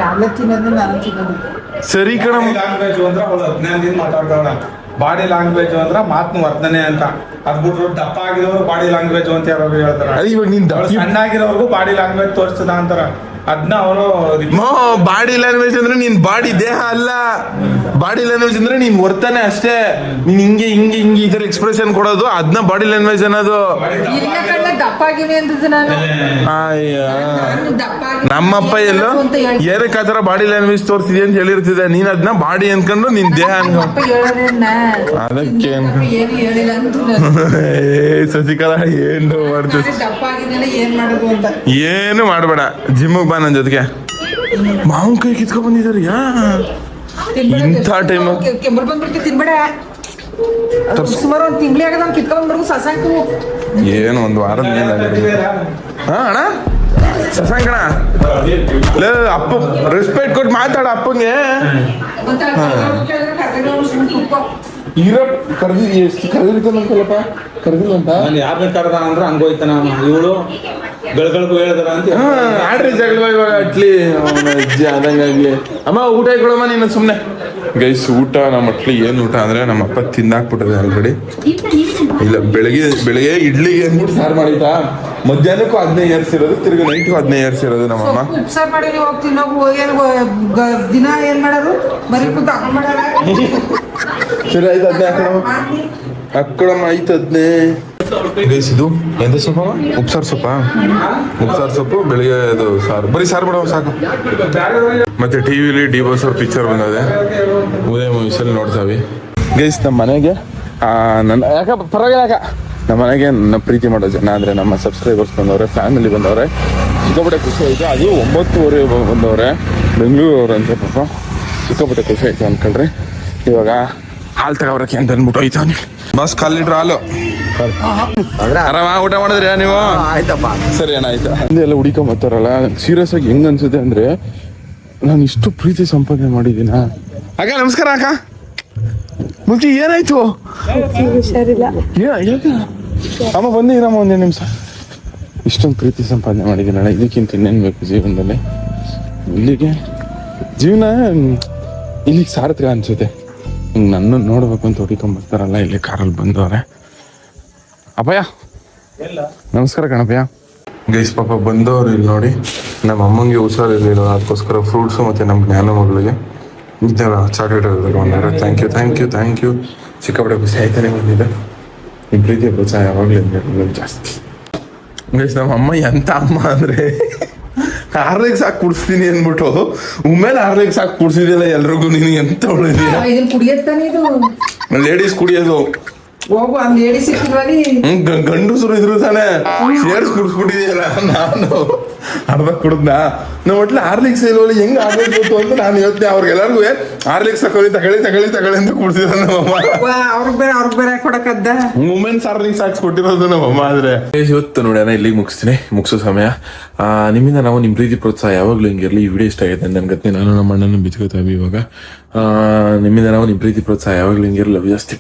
ಎಲ್ಲ ತಿನ್ನೋದು ನಾನು ತಿನ್ನೋದು ಸರಿ ಕಣ ಲ್ಯಾಂಗ್ವೇಜ್ ಅಂದ್ರೆ ಅವ್ಳು 15 ದಿನ ಮಾತಾಡ್ತಾವಳ ಬಾಡಿ ಲ್ಯಾಂಗ್ವೇಜ್ ಅಂದ್ರ ಮಾತ್ನ ವರ್ತನೆ ಅಂತ ಅದ್ಬಿಟ್ರು ದಪ್ಪ ಆಗಿರೋರು ಬಾಡಿ ಲ್ಯಾಂಗ್ವೇಜ್ ಅಂತ ಯಾರು ಹೇಳ್ತಾರ ಇವಾಗ ನೀನ್ ಅವ್ಳು ಸಣ್ಣ ಆಗಿರೋರ್ಗು ಬಾಡಿ ಲ್ಯಾಂಗ್ವೇಜ್ ತೋರಿಸ್ತದ ಅಂತಾರ ಅದನ್ನ ಅವರು ಬಾಡಿ ಲ್ಯಾಂಗ್ವೇಜ್ ಅಂದ್ರೆ ನೀನ್ ಬಾಡಿ ದೇಹ ಅಲ್ಲ ಬಾಡಿ ಲ್ಯಾಂಗ್ವೇಜ್ ಅಂದ್ರೆ ನೀನ್ ವರ್ತನೆ ಅಷ್ಟೇ ನೀನ್ ಹಿಂಗೆ ಹಿಂಗೆ ಹಿಂಗೆ ಈ ತರ ಎಕ್ಸ್ಪ್ರೆಷನ್ ಕೊಡೋದು ಅದನ್ನ ಬಾಡಿ ಲ್ಯಾಂಗ್ವೇಜ್ ಅನ್ನೋದು ಇಲ್ಲ ಕಣ್ಣ ದಪ್ಪ ಆಗಿವೆ ಅಂತದ್ದು ನಾನು ಅಯ್ಯ ನಾನು ದಪ್ಪ ಆಗಿವೆ ನಮ್ಮಪ್ಪ ಎಲ್ಲೋ ಅಂತ ಹೇಳ್ತೀನಿ. ಏನಕ್ಕೆ ಆ ಥರ ಬಾಡಿ ಲ್ಯಾಂಗ್ವೇಜ್ ತೋರಿಸಿದೆ ಅಂತ ಹೇಳಿರ್ತಿದ್ದೆ ನೀನ್ ಅದನ್ನ ಬಾಡಿ ಅನ್ಕೊಂಡು ನಿನ್ ದೇಹ ಅನ್ಕೊಂಡು ಅಪ್ಪ ಹೇಳೋದೇನ ಅದಕ್ಕೆ ಏನು ಹೇಳಿಲ್ಲ ಅಂತ ನಾನು. ಶಶಿಕಲಾ ಏನು ಮಾಡ್ತೀವಿ ನಾನು ದಪ್ಪ ಆಗಿದ್ದೆಲ್ಲ ಏನ್ ಮಾಡೋದು ಅಂತ ಏನು ಮಾಡಬೇಡ ಜಿಮ್ಗೆ ಬಾ ನನ್ನ ಜೊತೆಗೆ ಮಾವನ್ ಕೈ ಕಿತ್ಕೊಂಡ್ ಬಂದಿದ್ದಾರೆ ಯಾ ಇಂಥ ಟೈಮ್ ಕೆಂಬಲ್ ಬಂದ್ಬಿಟ್ಟು ತಿನ್ಬೇಡ ಅದು ಸುಮಾರು ಒಂದು ತಿಂಗ್ಳಿ ಆಗದ ಅವ್ನು ಕಿತ್ಕೊಂಡ್ಬರ್ಗು ಸಸಾಕು ಏನು ಒಂದು ವಾರದ ಮೇಲೆ ಹಾ ಅಣ್ಣ ಶಶಾಂಕಣ ಲೇ ಅಪ್ಪ ರೆಸ್ಪೆಕ್ಟ್ ಕೊಟ್ಟು ಮಾತಾಡ ಅಪ್ಪಂಗೆ ಇರೋ ಕರ್ದಿ ಎಷ್ಟು ಕರೆದಿರ್ತಾನಂತಲ್ಲಪ್ಪ ಕರೆದಿಲ್ಲಂತ ನಾನು ಯಾರನ್ನ ಕರೆದ ಅಂದ್ರೆ ಹಂಗೋಯ್ತಾನ ಇವಳು ಗಳಿಗಳಿಗೂ ಹೇಳಿದಾರ ಅಂತ ಆಡ್ರಿ ಜಗಳ ಇವಾಗ ಅಟ್ಲಿ ಅಜ್ಜಿ ಆದಂಗಾಗಿ ಅಮ್ಮ ಊಟ ಇಟ್ಕೊಳಮ್ಮ ನೀನು ಸುಮ್ಮನೆ ಗೈಸ್ ಊಟ ನಮ್ಮ ಅಟ್ಲಿ ಏನು ಊಟ ಅಂದ್ರೆ ನಮ್ಮ ಅಪ್ಪ ತಿಂದಾಕ್ಬಿಟ್ಟದೆ ಆಲ್ರೆಡಿ ಇಲ್ಲ ಬೆಳಗ್ಗೆ ಇಡ್ಲಿಗೆ ಅಂದ್ಬಿಟ್ಟು ಸಾರು ಮಾಡಿತಾ ಮಧ್ಯಾಹ್ನಕ್ಕೂ 15 ಏರ್ಸಿರೋದು ತಿರ್ಗಿ ನೈಟ್ಗೂ 15 ಏರ್ಸಿರೋದು ನಮ್ಮಮ್ಮ ಉಪ್ಸಾರು ಮಾಡಿ ನೀವು ಹೋಗ್ತೀನಿ ನಾವು ಏನು ದಿನ ಏನ್ ಮಾಡೋದು ಬರೀ ಕೂತು ಅಮ್ಮ ಮಾಡಲ್ಲ ಸರಿ ಆಯ್ತು 15 ಅಕ್ಕಳಮ್ಮ ಆಯ್ತು 15 ಗೈಸ್ ಇದು ಎಂತ ಸೊಪ್ಪಮ್ಮ ಉಪ್ಸಾರು ಸೊಪ್ಪು ಬೆಳಿಗ್ಗೆ ಅದು ಸಾರು ಬರೀ ಸಾರು ಬಿಡೋ ಸಾಕು ಮತ್ತೆ ಟಿವಿಲಿ ಡಿ ಬಾಸ್ ಅವ್ರ ಪಿಕ್ಚರ್ ಬಂದದೆ ಉದಯ ಮೂವೀಸಲ್ಲಿ ನೋಡ್ತಾವೆ ಗೈಸ್ ನಮ್ಮ ಮನೆಗೆ ನನ್ನ ಯಾಕ ಪರವಾಗಿಲ್ಲ ಯಾಕ ನಮ್ಮ ಮನೆಗೆ ನನ್ನ ಪ್ರೀತಿ ಮಾಡೋ ಜನ ಅಂದರೆ ನಮ್ಮ ಸಬ್ಸ್ಕ್ರೈಬರ್ಸ್ ಬಂದವ್ರೆ ಫ್ಯಾಮಿಲಿ ಬಂದವ್ರೆ ಸಿಕ್ಕಾಪಟ್ಟೆ ಖುಷಿ ಆಯಿತು ಅದು 9:30 ಬಂದವ್ರೆ ಬೆಂಗಳೂರವ್ರು ಅಂತ ಪಾಪ ಸಿಕ್ಕಾಪಟ್ಟೆ ಖುಷಿ ಆಯಿತು ಅನ್ಕೊಳ್ರಿ ಇವಾಗ ಹಾಲು ತಗೋರಕ್ಕೆ ಅಂತ ಅಂದ್ಬಿಟ್ಟು ಹೋಯ್ತು ಅವ್ನಿಗೆ ಬಸ್ ಕಾಲಿಟ್ರು ಹಾಲು ಆರಾಮ ಊಟ ಮಾಡಿದ್ರಿ ನೀವು ಆಯ್ತಪ್ಪ ಸರಿ ಅಣ್ಣ ಆಯ್ತಾ ಹಿಂದೆ ಎಲ್ಲ ಹುಡಿಕೊಂಬತ್ತಾರಲ್ಲ ಸೀರಿಯಸ್ ಆಗಿ ಹೆಂಗ್ ಅನ್ಸುತ್ತೆ ಅಂದ್ರೆ ನಾನು ಇಷ್ಟು ಪ್ರೀತಿ ಸಂಪಾದನೆ ಮಾಡಿದ್ದೀನ ಅಕ್ಕ ನಮಸ್ಕಾರ ಅಕ್ಕ ಮುಲ್ಕಿ ಏನಾಯ್ತು ಯಾಕೆ ಅಮ್ಮ ಬಂದಿರಮ್ಮ ಒಂದೇ ನಿಮಿಷ ಇಷ್ಟೊಂದು ಪ್ರೀತಿ ಸಂಪಾದನೆ ಮಾಡಿದ್ದೀನಲ್ಲ ಇದಕ್ಕಿಂತ ಇನ್ನೇನು ಬೇಕು ಜೀವನದಲ್ಲಿ ಇಲ್ಲಿಗೆ ಜೀವನ ಇಲ್ಲಿಗೆ ಸಾರ್ಥಕ ಅನ್ಸುತ್ತೆ. ಹಿಂಗೆ ನನ್ನ ನೋಡ್ಬೇಕು ಅಂತ ಹುಡುಕೊಂಬರ್ತಾರಲ್ಲ ಇಲ್ಲಿ ಕಾರಲ್ಲಿ ಬಂದವ್ರೆ. ಅಪ್ಪಯ್ಯ ನಮಸ್ಕಾರ ಕಣಪ್ಪಯ್ಯ. ಗೈಸ್ ಪಾಪ ಬಂದವ್ರು ಇಲ್ಲಿ ನೋಡಿ. ನಮ್ಮ ಅಮ್ಮಂಗೆ ಹುಷಾರಿರಲಿಲ್ಲ, ಅದಕ್ಕೋಸ್ಕರ ಫ್ರೂಟ್ಸು ಮತ್ತು ನಮ್ಮ ಜ್ಞಾನ ಮಗಳಿಗೆ ಚಾಕ್ಲೇಟ್ ಬಂದಿದ್ದಾರೆ. Thank you. ಸಿಕ್ಕಾಪಟ್ಟೆ ಖುಷಿ ಆಯ್ತಾನೆ ಬಂದಿದ್ದೆ. ನಿಮ್ಮ ಪ್ರೀತಿಯ ಪ್ರೋತ್ಸಾಹ ಯಾವಾಗಲೂ ಜಾಸ್ತಿ. ಗೈಸ್ ನಮ್ಮ ಅಮ್ಮ ಎಂತ ಅಮ್ಮ ಅಂದರೆ ಹಾರ್ಲಿಕ್ಸ್ ಹಾಕಿ ಕುಡಿಸ್ತೀನಿ ಅಂದ್ಬಿಟ್ಟು ಉಮ್ಮೇಲೆ ಹಾರ್ಲಿಕ್ಸ್ ಹಾಕಿ ಕುಡಿಸಿದಿಲ್ಲ ಎಲ್ರಿಗೂ. ನೀನು ಎಂತ ಉಳಿದೀಯ? ಇದನ್ನ ಕುಡಿಯತ್ತಾನೆ ಇದು ಲೇಡೀಸ್ ಕುಡಿಯೋದು. ಹೋಗು ಅಲ್ಲಿ ಲೇಡಿ ಸಿಕ್ಕಿದ್ರಲ್ಲಿ ಗಂಡಸರು ಇದ್ರು ತಾನೆ ಸೇರ್ಸ್ ಕುಡಿಸ್ಬಿಟ್ಟಿದೆಯಲ್ಲ. ನಾನು ಅರ್ಧ ಕುಡ್ದ ನಮ್ಮ ಒಟ್ಲೆ ಹಾರ್ಲಿಕ್ಸ್ ಇಲ್ವಲ್ಲ, ಹೆಂಗ್ ಆಗ್ಬೇಕು ಅಂತ ನಾನು ಯೋಚನೆ. ಅವ್ರಿಗೆಲ್ಲರಿಗೂ ಹಾರ್ಲಿಕ್ಸ್ ತಗೊಳ್ಳಿ ಅಂತ ಕುಡ್ಸಿದ ನಮ್ಮಮ್ಮ. ಅವ್ರಿಗೆ ಬೇರೆ ಕೊಡಕದ್ದ ವುಮೆನ್ಸ್ ಹಾರ್ಲಿಕ್ಸ್ ಹಾಕ್ಸ್ಕೊಟ್ಟಿರೋದು ನಮ್ಮಮ್ಮ. ಆದ್ರೆ ಇವತ್ತು ನೋಡಿ ಅಣ್ಣ ಇಲ್ಲಿಗೆ ಮುಗಿಸೋ ಸಮಯ. ನಿಮ್ಮಿಂದ ನಾವು ನಿಮ್ಮ ಪ್ರೀತಿ ಪ್ರೋತ್ಸಾಹ ಯಾವಾಗಲೂ ಹಿಂಗಿರಲಿ. ಈ ವಿಡಿಯೋ ಇಷ್ಟ ಆಗಿದೆ ಅಂತ ಅನ್ಕತ್ತೀನಿ. ನಾನು ನಮ್ಮ ಅಣ್ಣನ ಬಿಚ್ಕೋತಾ ಇವಾಗ. ನಿಮ್ಮಿಂದ ನಾವು ನಿಮ್ಮ ಪ್ರೀತಿ ಪ್ರೋತ್ಸಾಹ ಯಾವಾಗಲೂ ಹಿಂಗಿರಲಿ. ಜಾಸ್ತಿ